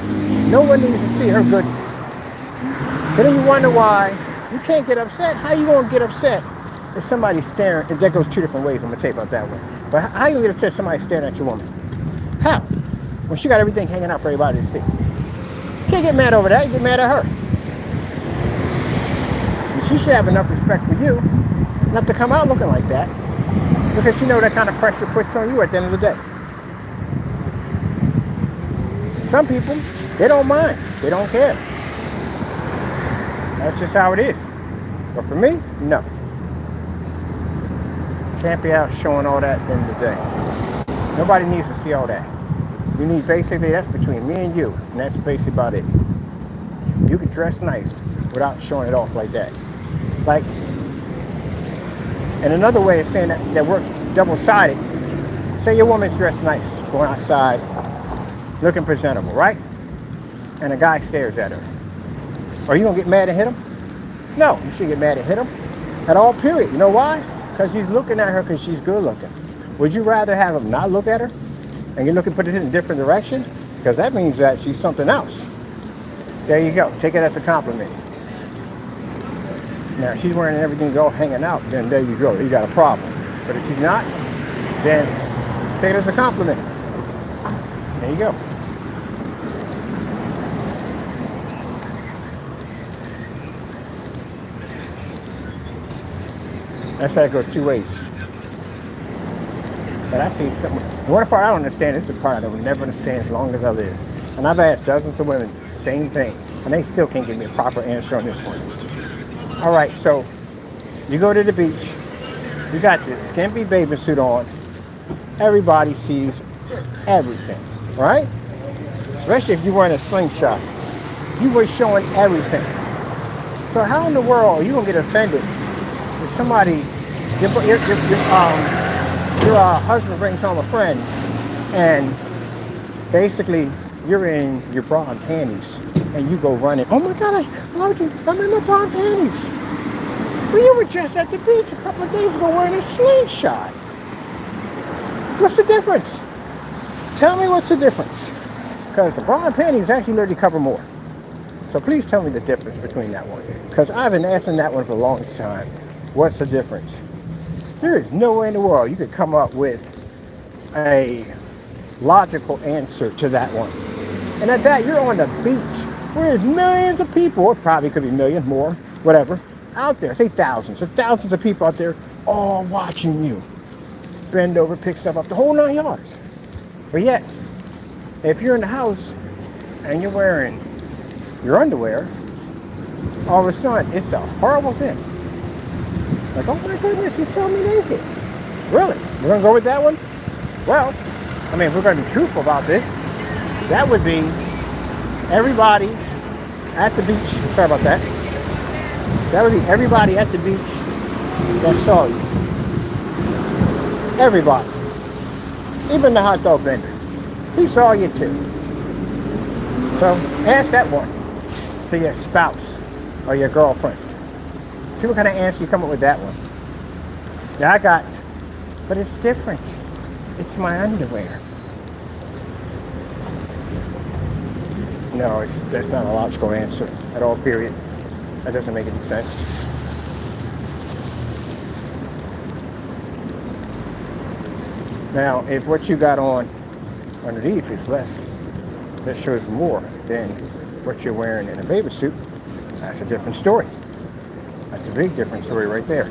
no one needs to see her goodness. But then you wonder why you can't get upset. How you gonna get upset if somebody's staring? If that goes two different ways, I'm gonna tape out that way. But how you gonna get upset if somebody's staring at your woman? How? When she got everything hanging out for everybody to see. You can't get mad over that, you get mad at her. And she should have enough respect for you not to come out looking like that. Because she knows that kind of pressure puts on you at the end of the day. Some people, they don't mind. They don't care. That's just how it is. But for me, no. Can't be out showing all that at the end of the day. Nobody needs to see all that. You need basically, that's between me and you. And that's basically about it. You can dress nice without showing it off like that. Like, and another way of saying that works double-sided. Say your woman's dressed nice, going outside, looking presentable, right? And a guy stares at her. Are you gonna get mad and hit him? No, you shouldn't get mad and hit him at all, period. You know why? Because he's looking at her because she's good looking. Would you rather have him not look at her and you're looking to put it in a different direction? Because that means that she's something else. There you go. Take it as a compliment. Now, if she's wearing everything all hanging out, then there you go. You got a problem. But if she's not, then take it as a compliment. There you go. That's how it goes two ways. But I see something. The one part I don't understand is the part I will never understand as long as I live. And I've asked dozens of women the same thing, and they still can't give me a proper answer on this one. All right, so you go to the beach. You got this skimpy bathing suit on. Everybody sees everything, right? Especially if you're wearing a slingshot. You were showing everything. So how in the world are you gonna get offended if somebody, your husband brings home a friend and basically you're in your bra and panties and you go running? Oh my God, I'm in my bra and panties. Well, you were just at the beach a couple of days ago wearing a slingshot. What's the difference? Tell me what's the difference. Because the bra and panties actually literally cover more. So please tell me the difference between that one. Because I've been asking that one for a long time. What's the difference? There is no way in the world you could come up with a logical answer to that one. And at that, you're on the beach where there's millions of people, or probably could be millions more, whatever, out there. Say thousands. There's thousands of people out there all watching you. Bend over, pick stuff up, the whole 9 yards. But yet, If you're in the house and you're wearing your underwear, all of a sudden it's a horrible thing. Like, oh my goodness, he saw me naked. Really? We're gonna go with that one? Well, I mean, if we're gonna be truthful about this, that would be everybody at the beach. Sorry about that. That would be everybody at the beach that saw you. Everybody. Even the hot dog vendor. He saw you too. So ask that one to your spouse or your girlfriend. See what kind of answer you come up with that one. Yeah, I got, but it's different. It's my underwear. No, that's not a logical answer at all, period. That doesn't make any sense. Now, if what you got on underneath is less, that shows more than what you're wearing in a baby suit, that's a different story. That's a big different story right there.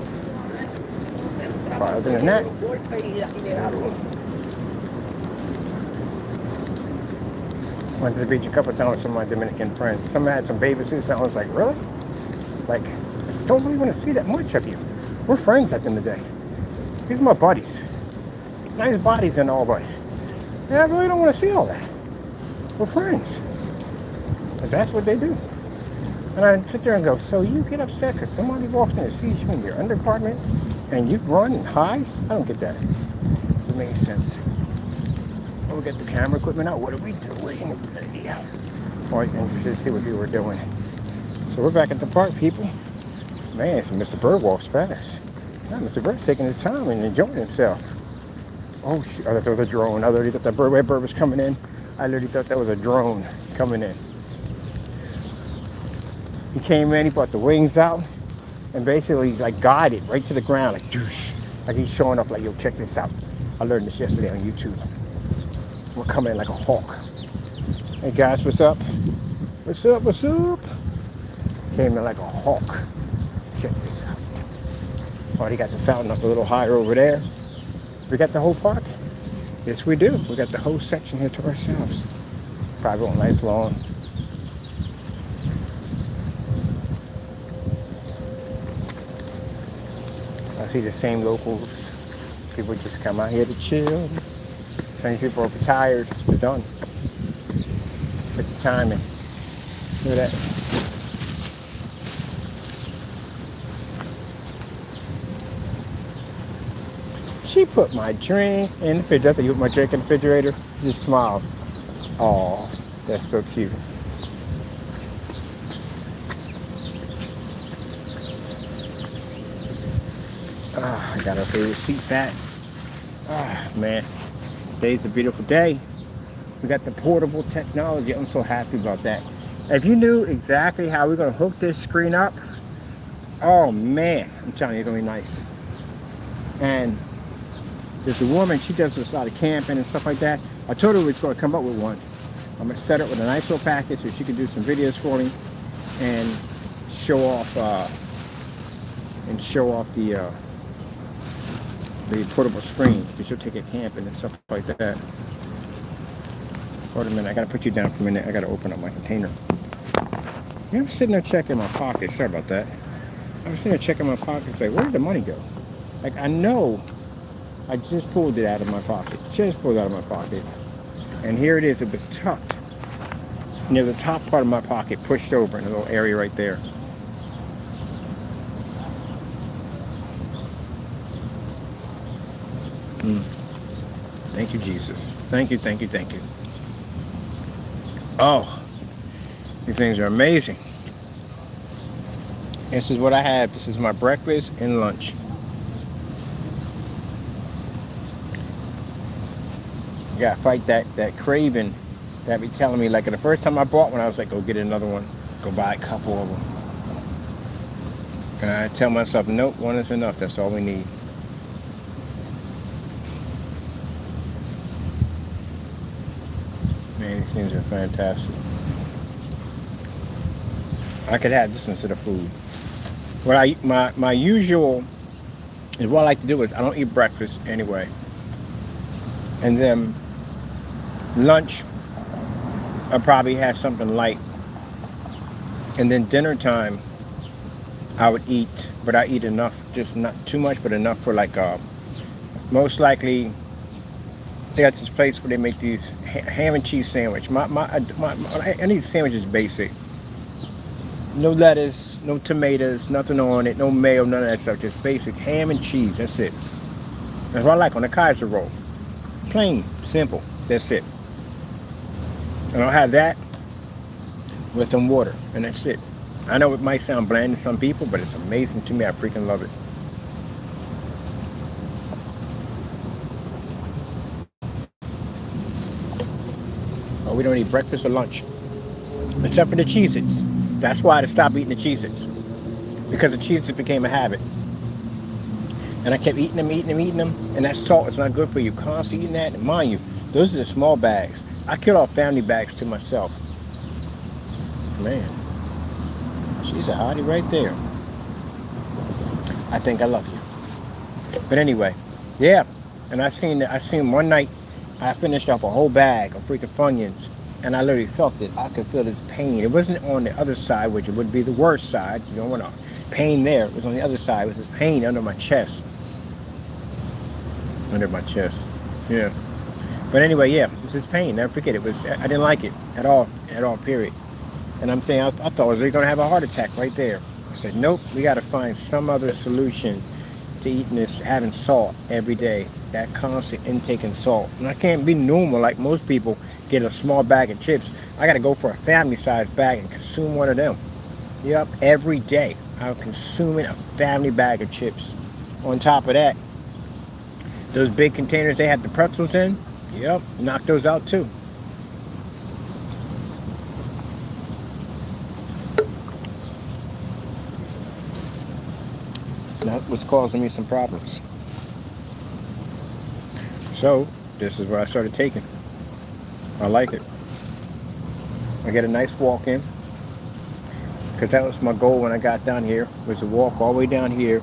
But other than that, went to the beach a couple of times with some of my Dominican friends. Some had some baby suits, and I was like, really? Like, I don't really want to see that much of you. We're friends at the end of the day. These are my buddies. Nice bodies and all, but yeah, I really don't want to see all that. We're friends. And that's what they do. And I sit there and go, so you get upset because somebody walks in and sees you in your undergarment and you run and hide? I don't get that. It doesn't make any sense. Well, we get the camera equipment out. What are we doing today? Always interested to see what people are doing. So we're back at the park, people. Man, Mr. Bird walks fast. Yeah, Mr. Bird's taking his time and enjoying himself. Oh, shit. I thought that was a drone. I literally thought that bird was coming in. I literally thought that was a drone coming in. He came in, he brought the wings out, and basically like guided right to the ground, like douche. Like he's showing up like, yo, check this out. I learned this yesterday on YouTube. We'll come in like a hawk. Hey guys, what's up? What's up, what's up? Came in like a hawk. Check this out. Already got the fountain up a little higher over there. We got the whole park? Yes, we do. We got the whole section here to ourselves. Probably won't last long. I see the same locals. People just come out here to chill. Some people are retired. They're done. Look at the timing. Look at that. She put my drink in the refrigerator. I thought you put my drink in the refrigerator. She just smiled. Oh, that's so cute. Oh, I got her favorite seat back. Oh, man. Today's a beautiful day. We got the portable technology. I'm so happy about that. If you knew exactly how we're going to hook this screen up, oh, man. I'm telling you, it's going to be nice. And there's a woman, she does a lot of camping and stuff like that. I told her we was going to come up with one. I'm going to set it with a nice little package so she can do some videos for me and show off the portable screen. She'll take it camping and stuff like that. Hold a minute, I got to put you down for a minute. I got to open up my container. Yeah, I'm sitting there checking my pocket. Sorry about that. I was sitting there checking my pockets like, where did the money go? Like, I know I just pulled it out of my pocket. Just pulled it out of my pocket. And here it is. It was tucked near the top part of my pocket, pushed over in a little area right there. Thank you, Jesus. Thank you, thank you, thank you. Oh, these things are amazing. This is what I have. This is my breakfast and lunch. You gotta fight that craving that be telling me, like the first time I bought one, I was like, go get another one. Go buy a couple of them. And I tell myself, nope, one is enough. That's all we need. Man, these things are fantastic. I could have this instead of food. What my usual is what I like to do is I don't eat breakfast anyway. And then lunch, I probably had something light. And then dinner time, I would eat, but I eat enough, just not too much, but enough for like, most likely, they got this place where they make these ham and cheese sandwich. I need sandwiches basic. No lettuce, no tomatoes, nothing on it, no mayo, none of that stuff. Just basic ham and cheese. That's it. That's what I like on the Kaiser roll. Plain, simple. That's it. And I'll have that with some water, and that's it. I know it might sound bland to some people, but it's amazing to me. I freaking love it. Oh, we don't eat breakfast or lunch, except for the Cheez-Its. That's why I stopped eating the Cheez-Its, because the Cheez-Its became a habit. And I kept eating them, and that salt is not good for you. Constantly eating that, and mind you, those are the small bags. I killed off family bags to myself. Man, she's a hottie right there. I think I love you. But anyway, yeah. And I seen one night, I finished off a whole bag of freaking Funyuns, and I literally felt it. I could feel this pain. It wasn't on the other side, which it would be the worst side. You don't want a pain there. It was on the other side. It was this pain under my chest. Under my chest. Yeah. But anyway, yeah, it was this pain. Never forget it. I didn't like it at all, period. And I'm saying, I thought I was really going to have a heart attack right there. I said, nope, we got to find some other solution to eating this, having salt every day. That constant intake of salt. And I can't be normal like most people, get a small bag of chips. I got to go for a family-sized bag and consume one of them. Yep, every day I'm consuming a family bag of chips. On top of that, those big containers they have the pretzels in, yep, knock those out too. That was causing me some problems. So, this is what I started taking. I like it. I get a nice walk in, because that was my goal when I got down here, was to walk all the way down here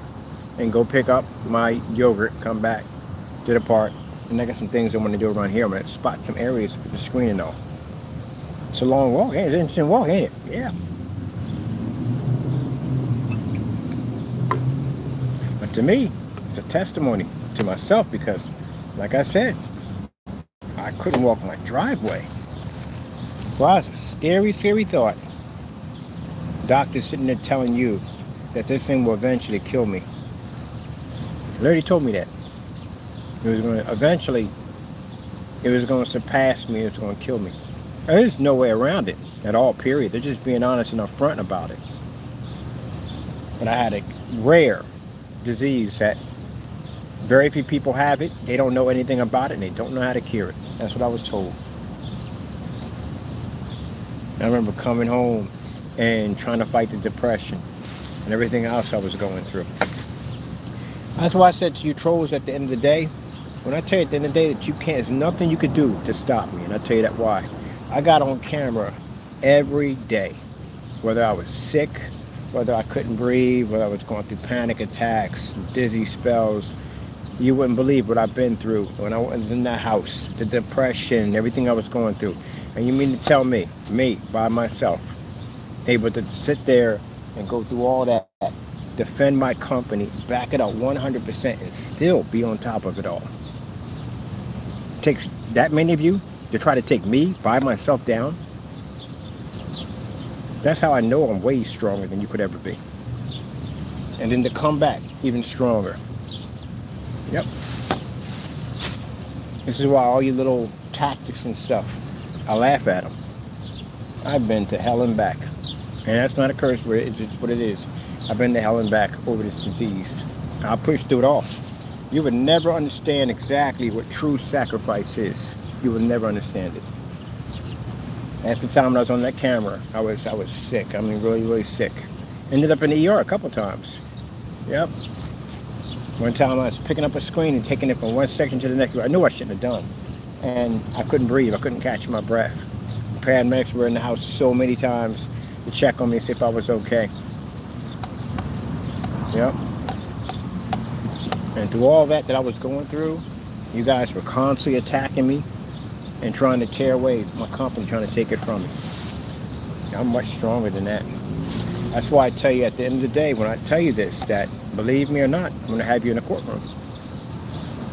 and go pick up my yogurt, come back to the park, and I got some things I want to do around here. I'm going to spot some areas for the screen and all. It's a long walk. Hey, it's an interesting walk, ain't it? Yeah. But to me, it's a testimony to myself, because, like I said, I couldn't walk my driveway. Well, it's a scary, scary thought. Doctor's sitting there telling you that this thing will eventually kill me. He already told me that. It was going to eventually, it was going to surpass me. It's going to kill me. There's no way around it at all, period. They're just being honest and upfront about it. But I had a rare disease that very few people have it. They don't know anything about it, and they don't know how to cure it. That's what I was told. I remember coming home and trying to fight the depression and everything else I was going through. That's why I said to you trolls at the end of the day, when I tell you at the end of the day that you can't, there's nothing you could do to stop me, and I'll tell you that why. I got on camera every day, whether I was sick, whether I couldn't breathe, whether I was going through panic attacks, dizzy spells. You wouldn't believe what I've been through when I was in that house, the depression, everything I was going through. And you mean to tell me, by myself, able to sit there and go through all that, defend my company, back it up 100%, and still be on top of it all? It takes that many of you to try to take me by myself down? That's how I know I'm way stronger than you could ever be. And then to come back even stronger. Yep. This is why all you little tactics and stuff, I laugh at them. I've been to hell and back. And that's not a curse word, it's just what it is. I've been to hell and back over this disease. I'll push through it all. You would never understand exactly what true sacrifice is. You would never understand it. At the time when I was on that camera, I was sick. I mean, really, really sick. Ended up in the ER a couple times. Yep. One time I was picking up a screen and taking it from one section to the next. I knew I shouldn't have done. And I couldn't breathe. I couldn't catch my breath. The paramedics were in the house so many times to check on me and see if I was okay. Yep. And through all that I was going through, you guys were constantly attacking me. and trying to tear away my company, trying to take it from me. I'm much stronger than that. That's why I tell you at the end of the day, when I tell you this, that believe me or not, I'm going to have you in a courtroom.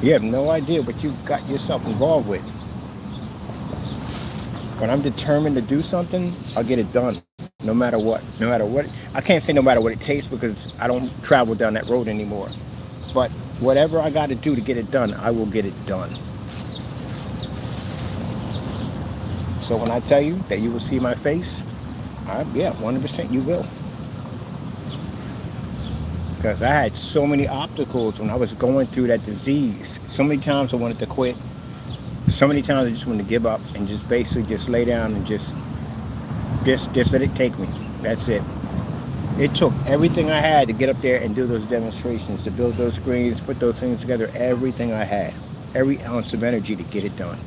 You have no idea what you got yourself involved with. When I'm determined to do something, I'll get it done, no matter what. No matter what. I can't say no matter what it takes because I don't travel down that road anymore. But whatever I got to do to get it done, I will get it done. So when I tell you that you will see my face, yeah, 100% you will. Because I had so many obstacles when I was going through that disease. So many times I wanted to quit. So many times I just wanted to give up and just basically just lay down and just let it take me. That's it. It took everything I had to get up there and do those demonstrations, to build those screens, put those things together, everything I had. Every ounce of energy to get it done.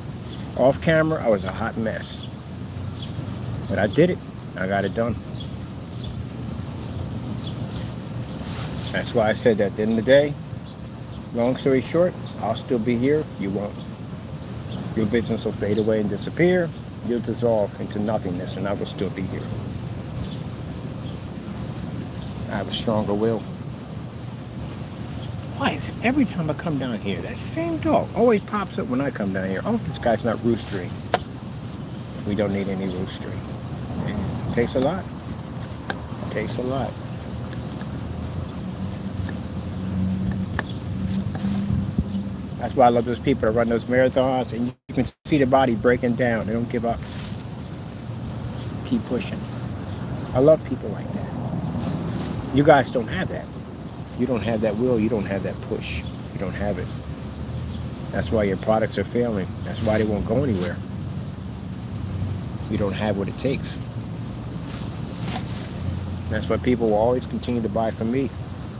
Off camera, I was a hot mess. But I did it. I got it done. That's why I said that at the end of the day, long story short, I'll still be here. You won't. Your business will fade away and disappear. You'll dissolve into nothingness, and I will still be here. I have a stronger will. Why is it every time I come down here, that same dog always pops up when I come down here? Oh, this guy's not roostering. We don't need any roostering. It takes a lot. It takes a lot. That's why I love those people that run those marathons, and you can see the body breaking down. They don't give up. Keep pushing. I love people like that. You guys don't have that. You don't have that will. You don't have that push. You don't have it. That's why your products are failing. That's why they won't go anywhere. You don't have what it takes. That's why people will always continue to buy from me.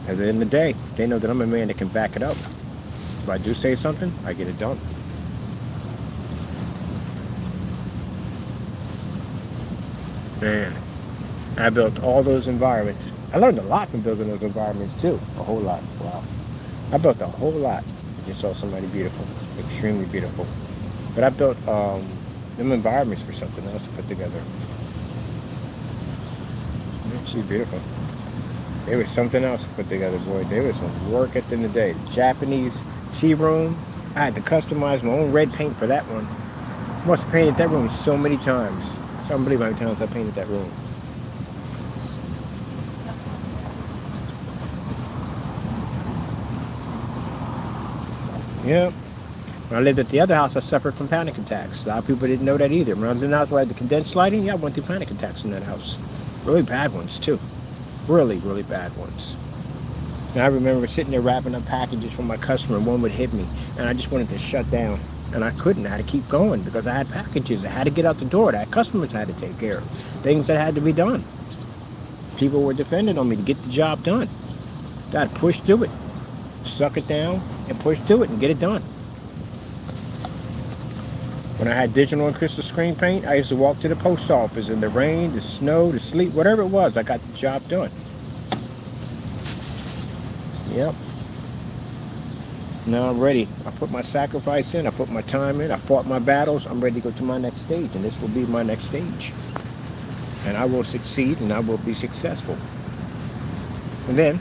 At the end of the day, they know that I'm a man that can back it up. If I do say something, I get it done. Man, I built all those environments. I learned a lot from building those environments too. A whole lot. Wow. I built a whole lot. You saw somebody beautiful, extremely beautiful. But I built them environments for something else to put together. She's beautiful. There was something else to put together, boy. There was some work at the end of the day. The Japanese tea room. I had to customize my own red paint for that one. Must have painted that room so many times. It's unbelievable how many times I painted that room. Yep. When I lived at the other house, I suffered from panic attacks. A lot of people didn't know that either. When I was in the house where I had the condensed lighting, yeah, I went through panic attacks in that house. Really bad ones, too. Really, really bad ones. And I remember sitting there wrapping up packages for my customer, and one would hit me, and I just wanted to shut down. And I couldn't. I had to keep going because I had packages. I had to get out the door. I had customers I had to take care of. Things that had to be done. People were dependent on me to get the job done. I had to push through it. Suck it down and push through it and get it done. When I had digital and crystal screen paint, I used to walk to the post office in the rain, the snow, the sleet, whatever it was, I got the job done. Yep. Now I'm ready. I put my sacrifice in, I put my time in, I fought my battles, I'm ready to go to my next stage, and this will be my next stage. And I will succeed, and I will be successful. And then,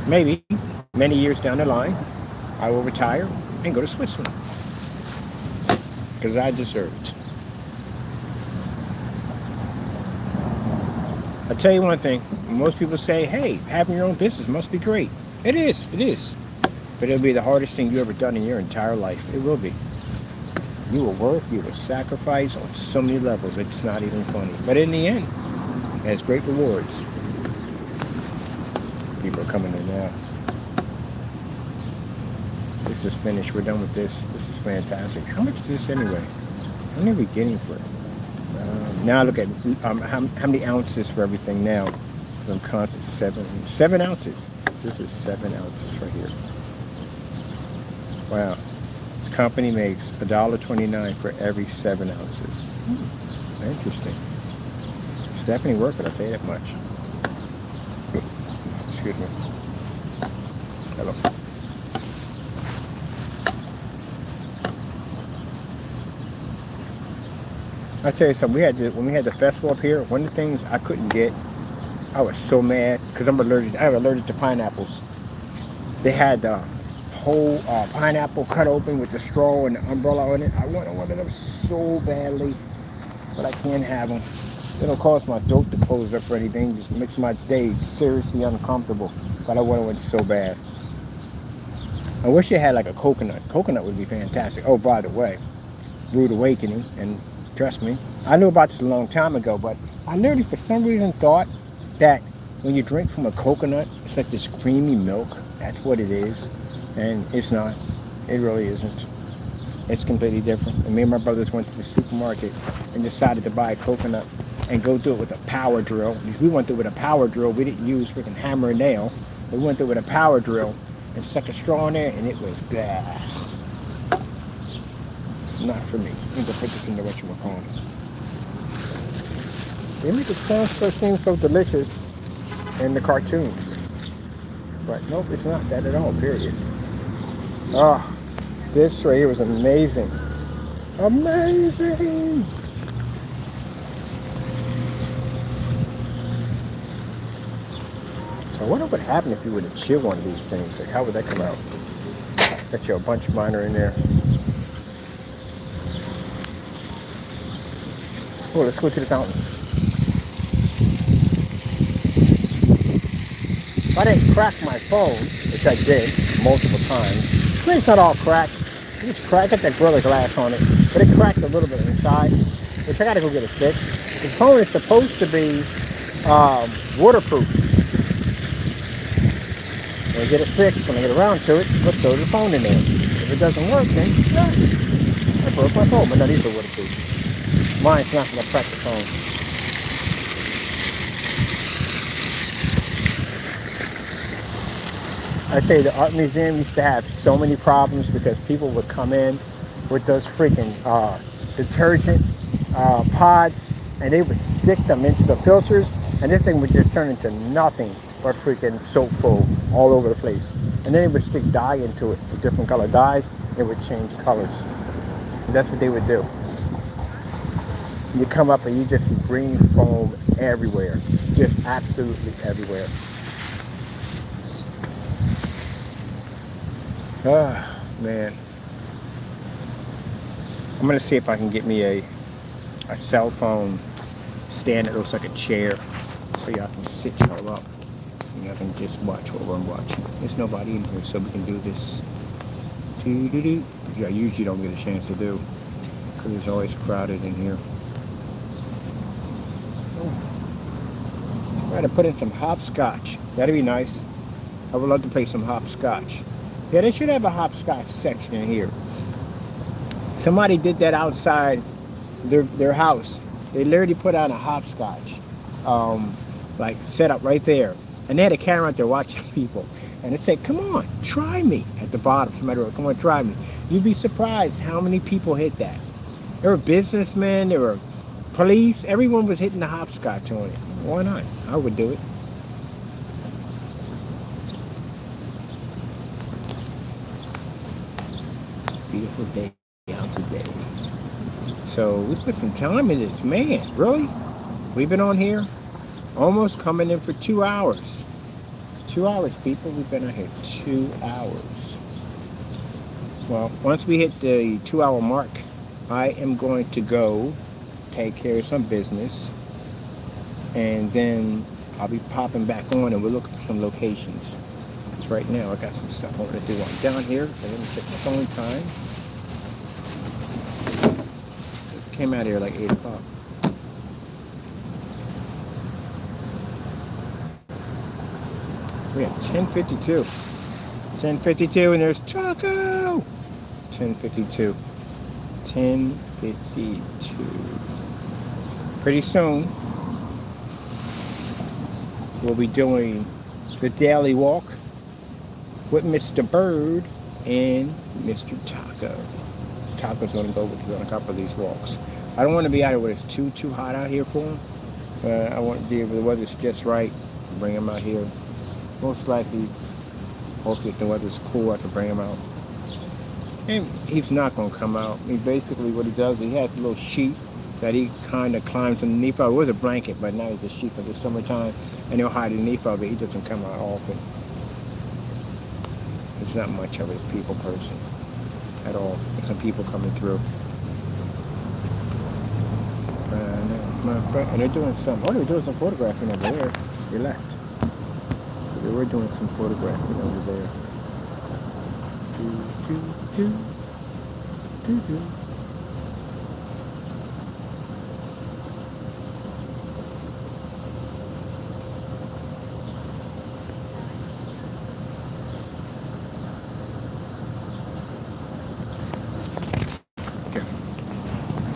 maybe, many years down the line, I will retire and go to Switzerland. Because I deserve it. I'll tell you one thing. Most people say, hey, having your own business must be great. It is. It is. But it'll be the hardest thing you've ever done in your entire life. It will be. You will work. You will sacrifice on so many levels. It's not even funny. But in the end, it has great rewards. People are coming in now. This is finished. We're done with this. This is fantastic. How much is this anyway? How many are we getting for it? Now look at how many ounces for everything now. I'm conscious. 7 ounces. This is 7 ounces right here. Wow. This company makes $1.29 for every 7 ounces. Interesting. It's definitely worth it. I'll tell you that much. Excuse me. Hello. I tell you something. When we had the festival up here. One of the things I couldn't get, I was so mad because I'm allergic. I'm allergic to pineapples. They had the whole pineapple cut open with the straw and the umbrella on it. I wanted one of them so badly, but I can't have them. They don't cause my throat to close up or anything. Just makes my day seriously uncomfortable. But I wanted one so bad. I wish they had like a coconut. Coconut would be fantastic. Oh, by the way, rude awakening, and trust me, I knew about this a long time ago, but I literally for some reason thought that when you drink from a coconut, it's like this creamy milk. That's what it is. And it's not. It really isn't. It's completely different. And me and my brothers went to the supermarket and decided to buy a coconut and go through it with a power drill. We went through it with a power drill. We didn't use freaking hammer and nail. We went through it with a power drill and stuck a straw in there, and it was blah. It's not for me. I need to put this into what you were calling. They make it seem so delicious in the cartoons. But nope, it's not that at all, period. Oh, this right here was amazing. Amazing! So I wonder what would happen if you were to chill one of these things. Like, how would that come out? Got you a bunch of mine are in there. Oh, let's go to the fountain. If I didn't crack my phone, which I did multiple times. I mean, it's not all cracked. It just cracked. I got that Gorilla Glass on it, but it cracked a little bit inside, which I gotta go get it fixed. The phone is supposed to be waterproof. When I get it fixed, when I get around to it, let's throw the phone in there. If it doesn't work, then I broke my phone, but no, these are waterproof. Mine's not gonna crack the phone. I tell you, the art museum used to have so many problems because people would come in with those freaking detergent pods, and they would stick them into the filters, and this thing would just turn into nothing but freaking soap full all over the place. And then they would stick dye into it with different color dyes. It would change colors. And that's what they would do. You come up and you just see green foam everywhere, just absolutely everywhere. Ah, man. I'm gonna see if I can get me a cell phone stand that looks like a chair so y'all can sit y'all up and y'all can just watch what I'm watching. There's nobody in here, so we can do this. Which I usually don't get a chance to do because it's always crowded in here. Try to put in some hopscotch. That'd be nice. I would love to play some hopscotch. Yeah, they should have a hopscotch section in here. Somebody did that outside their house. They literally put on a hopscotch, like set up right there, and they had a camera out there watching people. And it said, "Come on, try me." At the bottom, somebody wrote, "Come on, try me." You'd be surprised how many people hit that. There were businessmen, there were police. Everyone was hitting the hopscotch on it. Why not? I would do it. Beautiful day out today. So we put some time in this. Man, really? We've been on here almost coming in for 2 hours. 2 hours, people. We've been on here 2 hours. Well, once we hit the 2 hour mark, I am going to go take care of some business, and then I'll be popping back on and we'll look for some locations. Because right now I got some stuff I want to do. I'm down here, so let me check my phone time. It came out here like 8 o'clock. We have 10:52. 10:52, and there's Taco! 10:52. 10:52. Pretty soon, we'll be doing the daily walk with Mr. Bird and Mr. Taco. Taco's going to go with us on a couple of these walks. I don't want to be out here when it's too hot out here for him. I want to be able, the weather's just right, bring him out here. Most likely, hopefully if the weather's cool, I can bring him out. And he's not going to come out. I mean, basically what he does, he has a little sheet that he kind of climbs underneath of. It was a blanket, but now it's a sheet because it's summertime, and he'll hide underneath of it. He doesn't come out often. He's not much of a people person at all. There's some people coming through. And they're doing some, oh, they were doing some photographing over there. They left. So they were doing some photographing over there.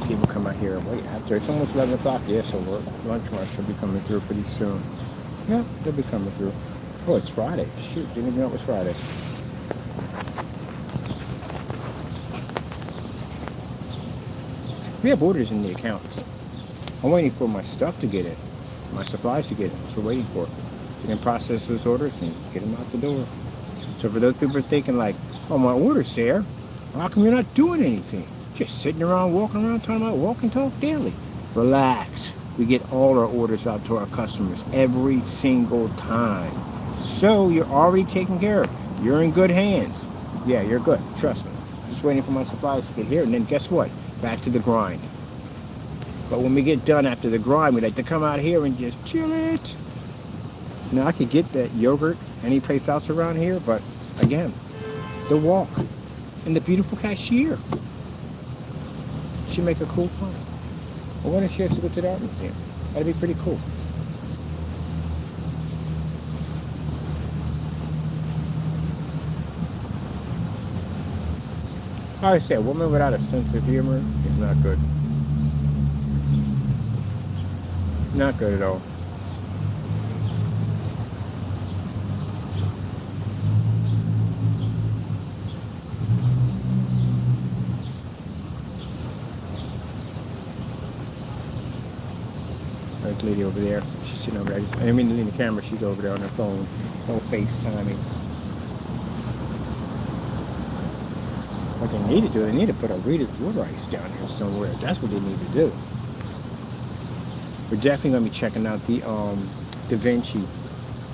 People come out here and wait after it's almost 11 o'clock. Yeah, so lunch rush should be coming through pretty soon. Yeah, they'll be coming through. Oh, it's Friday. Shoot, didn't even know it was Friday. We have orders in the accounts. I'm waiting for my stuff to get in, my supplies to get in. That's what we're waiting for. We can process those orders and get them out the door. So for those people thinking like, oh, my order's there, how come you're not doing anything? Just sitting around, walking around, talking about walk and talk daily. Relax. We get all our orders out to our customers every single time. So you're already taken care of. You're in good hands. Yeah, you're good. Trust me. Just waiting for my supplies to get here, and then guess what? Back to the grind. But when we get done after the grind, we like to come out here and just chill it. Now, I could get that yogurt any place else around here, but again, the walk and the beautiful cashier. She make a cool fun. Well, why don't she have to go to the art museum? That'd be pretty cool. I say, a woman without a sense of humor is not good. Not good at all. That lady over there, she's sitting over there. I mean, in the camera, she's over there on her phone. No FaceTiming. What they need to do, they need to put a Rita's wood rice down here somewhere. That's what they need to do. We're definitely going to be checking out the Da Vinci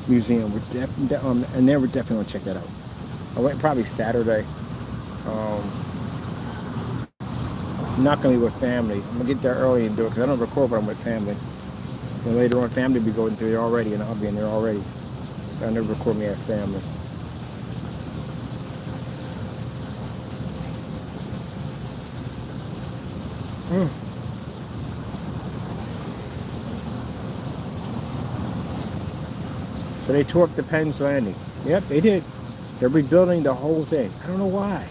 Museum. And then we're definitely going to check that out. I went probably Saturday. Not going to be with family. I'm going to get there early and do it because I don't record when I'm with family. And later on, family will be going through there already, and I'll be in there already. I'll never record me at family. So they tore up the Penn's Landing. Yep, they did. They're rebuilding the whole thing. I don't know why.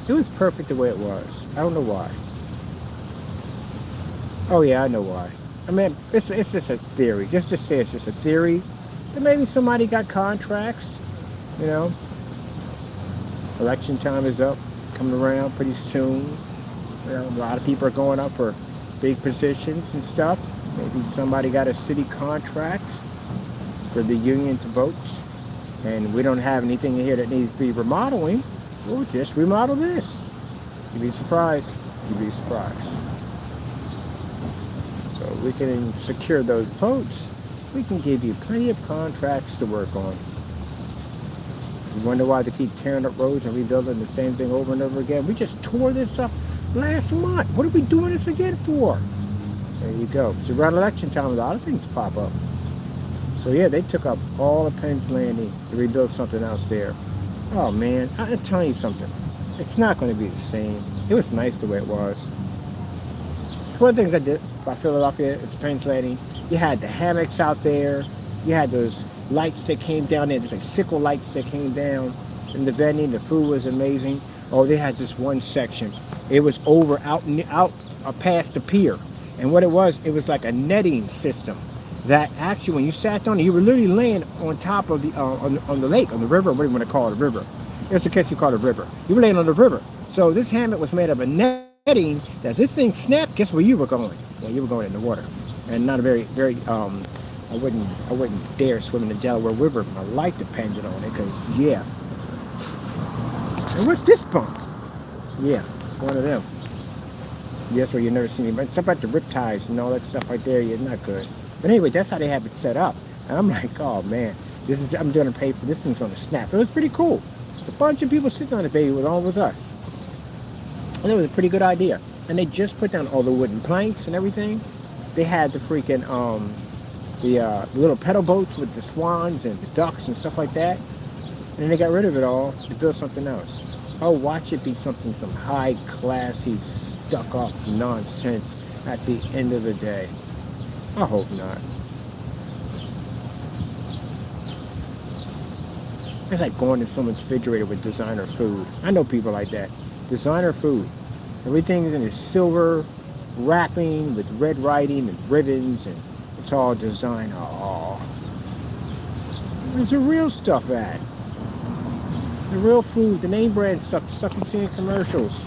It was perfect the way it was. I don't know why. Oh yeah, I know why. I mean, it's just a theory. Just to say it's just a theory. That maybe somebody got contracts, you know. Election time is up, coming around pretty soon. You know, a lot of people are going up for big positions and stuff. Maybe somebody got a city contract for the union to vote, and we don't have anything in here that needs to be remodeling. We'll just remodel this. You'd be surprised. You'd be surprised. So we can secure those votes. We can give you plenty of contracts to work on. You wonder why they keep tearing up roads and rebuilding the same thing over and over again? We just tore this up last month. What are we doing this again for? There you go. It's around election time, a lot of things pop up. So yeah, they took up all of Penn's Landing to rebuild something else there. Oh man, I'm telling you something. It's not going to be the same. It was nice the way it was. One of the things I did by Philadelphia, it's Penn's Landing. You had the hammocks out there. You had those lights that came down there. There's like sickle lights that came down in the vending. The food was amazing. Oh, they had this one section. It was over out past the pier. And what it was like a netting system that actually, when you sat down, you were literally laying on top of the on the lake, on the river. What do you want to call it? A river. It's the case you call it a river. You were laying on the river. So this hammock was made of a netting that this thing snapped. Guess where you were going? Well, you were going in the water, and not a very I wouldn't dare swim in the Delaware River. My life depended on it, because yeah. And what's this bump? Yeah, one of them. Yes, where you never seen it. Stuff about the riptides and all that stuff right there, you're not good. But anyway, that's how they have it set up. And I'm like, oh man, I'm gonna pay for this thing's gonna snap. It was pretty cool. A bunch of people sitting on the baby with all with us. And it was a pretty good idea. And they just put down all the wooden planks and everything. They had the freaking the little pedal boats with the swans and the ducks and stuff like that. And then they got rid of it all to build something else. Oh, watch it be something, some high classy, stuck up nonsense at the end of the day. I hope not. It's like going to someone's refrigerator with designer food. I know people like that. Designer food. Everything is in a silver wrapping with red writing and ribbons, and it's all designer. Oh, where's the real stuff at? The real food, the name brand stuff, the stuff you see in commercials.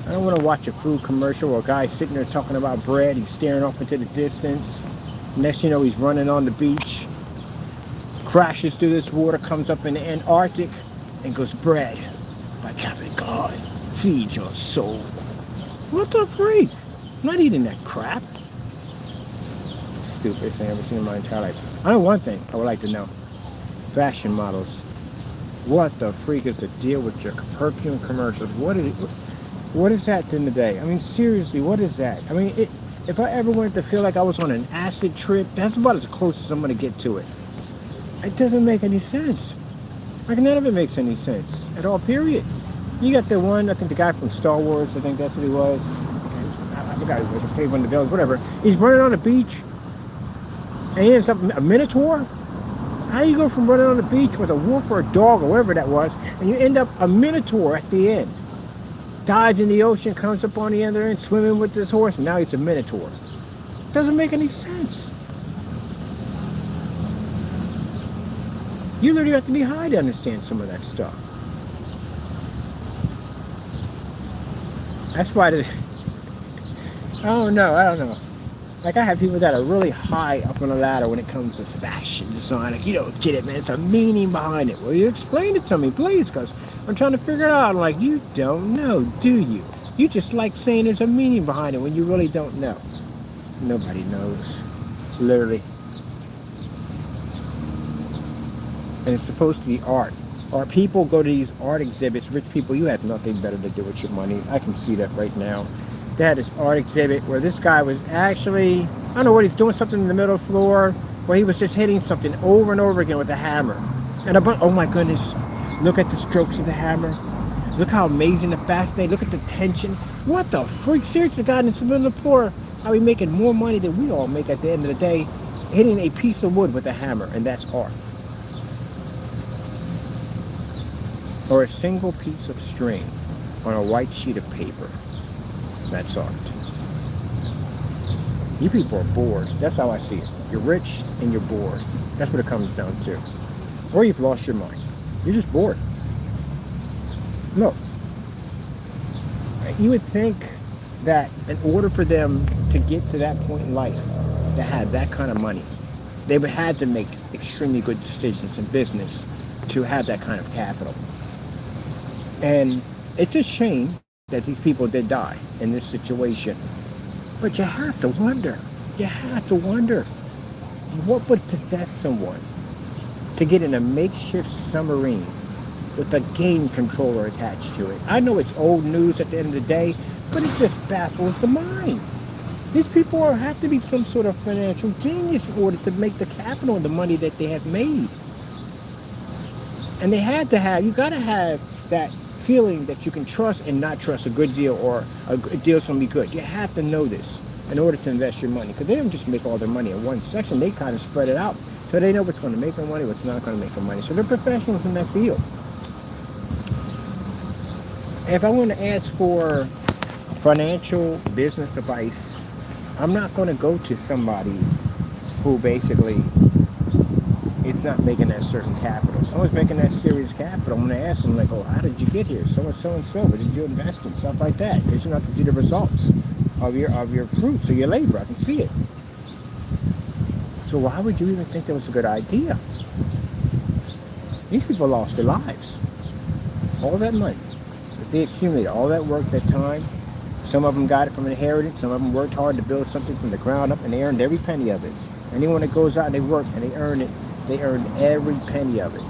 I don't want to watch a food commercial or a guy sitting there talking about bread. He's staring off into the distance. Next you know, he's running on the beach, crashes through this water, comes up in the Antarctic, and goes, bread by Captain God, feed your soul. What the freak? I'm not eating that crap. Stupidest thing I've ever seen in my entire life. I know one thing I would like to know. Fashion models. What the freak is the deal with your perfume commercials? What is that at the end of the day? I mean, seriously, what is that? I mean, if I ever wanted to feel like I was on an acid trip, that's about as close as I'm going to get to it. It doesn't make any sense. Like, none of it makes any sense at all, period. You got the one, I think the guy from Star Wars, I think that's what he was. I forgot who was, he played one of the villains, whatever. He's running on the beach, and he ends up a minotaur. How do you go from running on the beach with a wolf or a dog or whatever that was, and you end up a minotaur at the end? Dives in the ocean, comes up on the other end, swimming with this horse, and now he's a minotaur. Doesn't make any sense. You literally have to be high to understand some of that stuff. That's why I don't know. Like, I have people that are really high up on the ladder when it comes to fashion design. Like, you don't get it, man. It's a meaning behind it. Well, you explain it to me, please, because I'm trying to figure it out. I'm like, you don't know, do you? You just like saying there's a meaning behind it when you really don't know. Nobody knows. Literally. And it's supposed to be art. Or people go to these art exhibits, rich people, you have nothing better to do with your money. I can see that right now. They had this art exhibit where this guy was actually, I don't know what, he's doing something in the middle floor, where he was just hitting something over and over again with a hammer. And oh my goodness, look at the strokes of the hammer. Look how amazing and fascinating. Look at the tension. What the freak? Seriously, the guy in the middle of the floor, are we making more money than we all make at the end of the day, hitting a piece of wood with a hammer, and that's art. Or a single piece of string on a white sheet of paper. That's art. You people are bored. That's how I see it. You're rich and you're bored. That's what it comes down to. Or you've lost your mind. You're just bored. No. You would think that in order for them to get to that point in life, to have that kind of money, they would have to make extremely good decisions in business to have that kind of capital. And it's a shame that these people did die in this situation. But you have to wonder, what would possess someone to get in a makeshift submarine with a game controller attached to it? I know it's old news at the end of the day, but it just baffles the mind. These people have to be some sort of financial genius in order to make the capital and the money that they have made. And you gotta have that feeling that you can trust and not trust a good deal, or a deal's going to be good. You have to know this in order to invest your money, because they don't just make all their money in one section. They kind of spread it out, so they know what's going to make them money, what's not going to make them money. So they're professionals in that field. If I want to ask for financial business advice, I'm not going to go to somebody who basically it's not making that certain capital. Someone's making that serious capital. I'm going to ask them, like, oh, how did you get here? So and so and so. What did you invest in? Stuff like that. Because you have to see the results of your fruits, or your labor. I can see it. So why would you even think that was a good idea? These people lost their lives. All that money that they accumulated, all that work, that time, Some of them got it from inheritance. Some of them worked hard to build something from the ground up, and they earned every penny of it. Anyone that goes out and they work and they earn it, they earned every penny of it.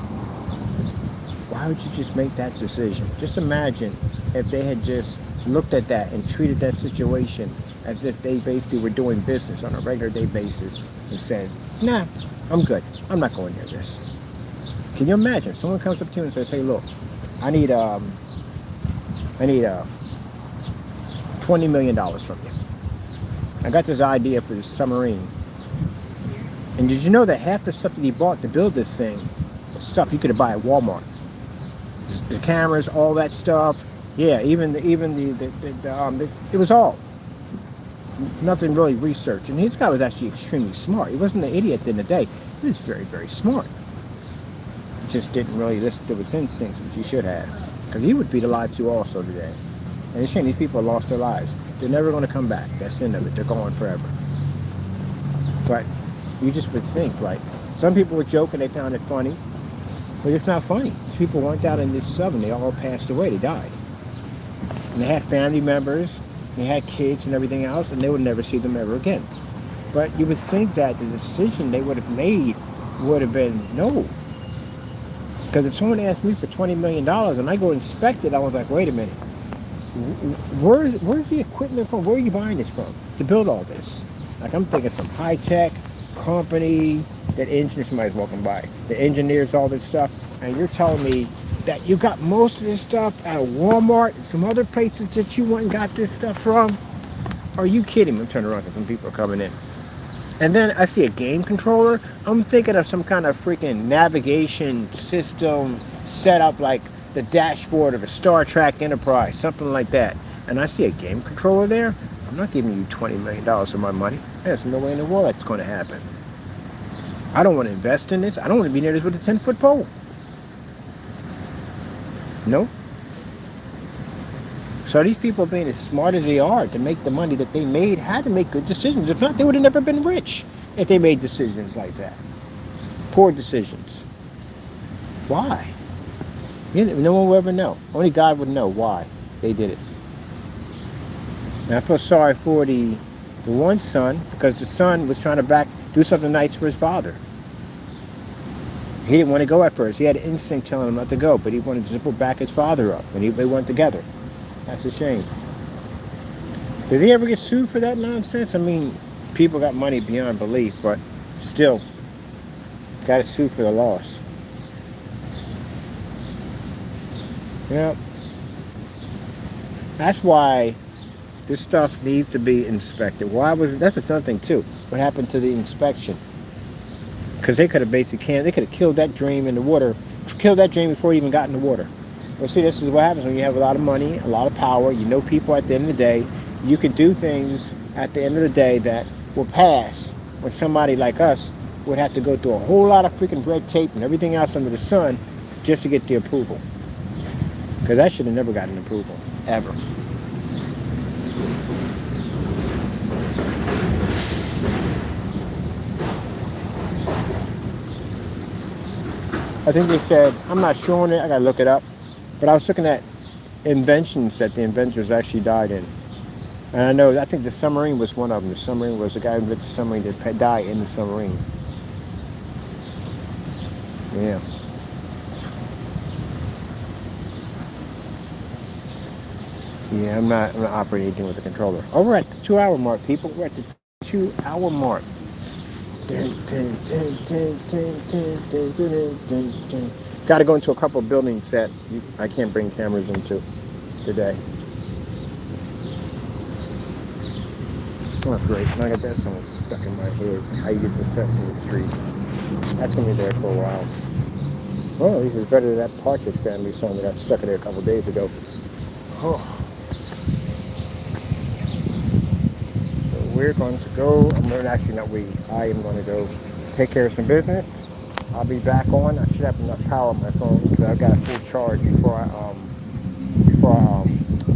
Why would you just make that decision? Just imagine if they had just looked at that and treated that situation as if they basically were doing business on a regular day basis and said, nah, I'm good. I'm not going near this. Can you imagine? Someone comes up to you and says, hey, look, I need $20 million from you. I got this idea for this submarine. And did you know that half the stuff that he bought to build this thing was stuff you could buy at Walmart? The cameras, all that stuff. Yeah, even the it was all. Nothing really researched. And this guy was actually extremely smart. He wasn't an idiot at the end of the day. He was very, very smart. He just didn't really listen to his instincts, which he should have. Because he would be alive too also today. And it's shame these people lost their lives. They're never going to come back. That's the end of it. They're gone forever. But you just would think, like, some people were joking, they found it funny. But it's not funny. These people weren't out in this sub and they all passed away. They died. And they had family members, they had kids and everything else, and they would never see them ever again. But you would think that the decision they would have made would have been no. Because if someone asked me for $20 million and I go inspect it, I was like, wait a minute. Where's the equipment from? Where are you buying this from to build all this? Like, I'm thinking some high-tech company, that engineer, somebody's walking by, the engineers, all this stuff, and you're telling me that you got most of this stuff at Walmart and some other places that you went and got this stuff from? Are you kidding me? I'm turning around because some people are coming in. And then I see a game controller. I'm thinking of some kind of freaking navigation system set up like the dashboard of a Star Trek Enterprise, something like that. And I see a game controller there. I'm not giving you $20 million of my money. There's no way in the world that's going to happen. I don't want to invest in this. I don't want to be near this with a 10-foot pole. No. So these people being as smart as they are to make the money that they made had to make good decisions. If not, they would have never been rich if they made decisions like that. Poor decisions. Why? No one will ever know. Only God would know why they did it. And I feel sorry for the one son, because the son was trying to do something nice for his father. He didn't want to go at first. He had an instinct telling him not to go, but he wanted to zipper back his father up, and they went together. That's a shame. Did he ever get sued for that nonsense? I mean, people got money beyond belief, but still, got to sue for the loss. Yeah. That's why this stuff needs to be inspected. That's another thing too. What happened to the inspection? Because they could have they could have killed that dream in the water, killed that dream before it even got in the water. Well, see, this is what happens when you have a lot of money, a lot of power. You know people at the end of the day. You can do things at the end of the day that will pass when somebody like us would have to go through a whole lot of freaking red tape and everything else under the sun just to get the approval. Because that should have never gotten approval, ever. I think they said, I'm not sure on it, I gotta look it up, but I was looking at inventions that the inventors actually died in. And I think the submarine was one of them. The submarine was the guy who invented the submarine that died in the submarine. Yeah. Yeah, I'm not operating anything with the controller. Oh, we're at the 2-hour mark, people. We're at the 2-hour mark. Got to go into a couple of buildings that I can't bring cameras into today. Oh, great. Now I got that song stuck in my head. How you get to Sesame Street. That's going to be there for a while. Well, at least it's better than that Partridge Family song that got stuck in there a couple of days ago. Oh. We're going to go, I am going to go take care of some business. I'll be back on. I should have enough power on my phone because I got a full charge before I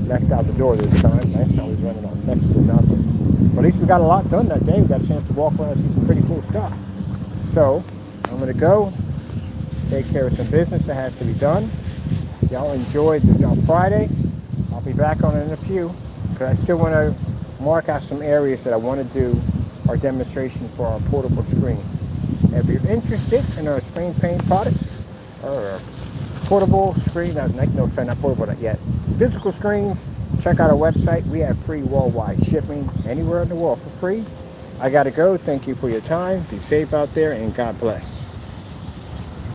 left out the door this time. Last time I was running on next to nothing. But at least we got a lot done that day. We got a chance to walk around and see some pretty cool stuff. So, I'm going to go take care of some business that has to be done. Y'all enjoyed y'all Friday. I'll be back on it in a few. because I still want to mark out some areas that I want to do our demonstration for our portable screen. If you're interested in our screen paint products or portable screen, no, sorry, not portable, not yet. Physical screens, check out our website. We have free worldwide shipping anywhere in the world for free. I got to go. Thank you for your time. Be safe out there, and God bless.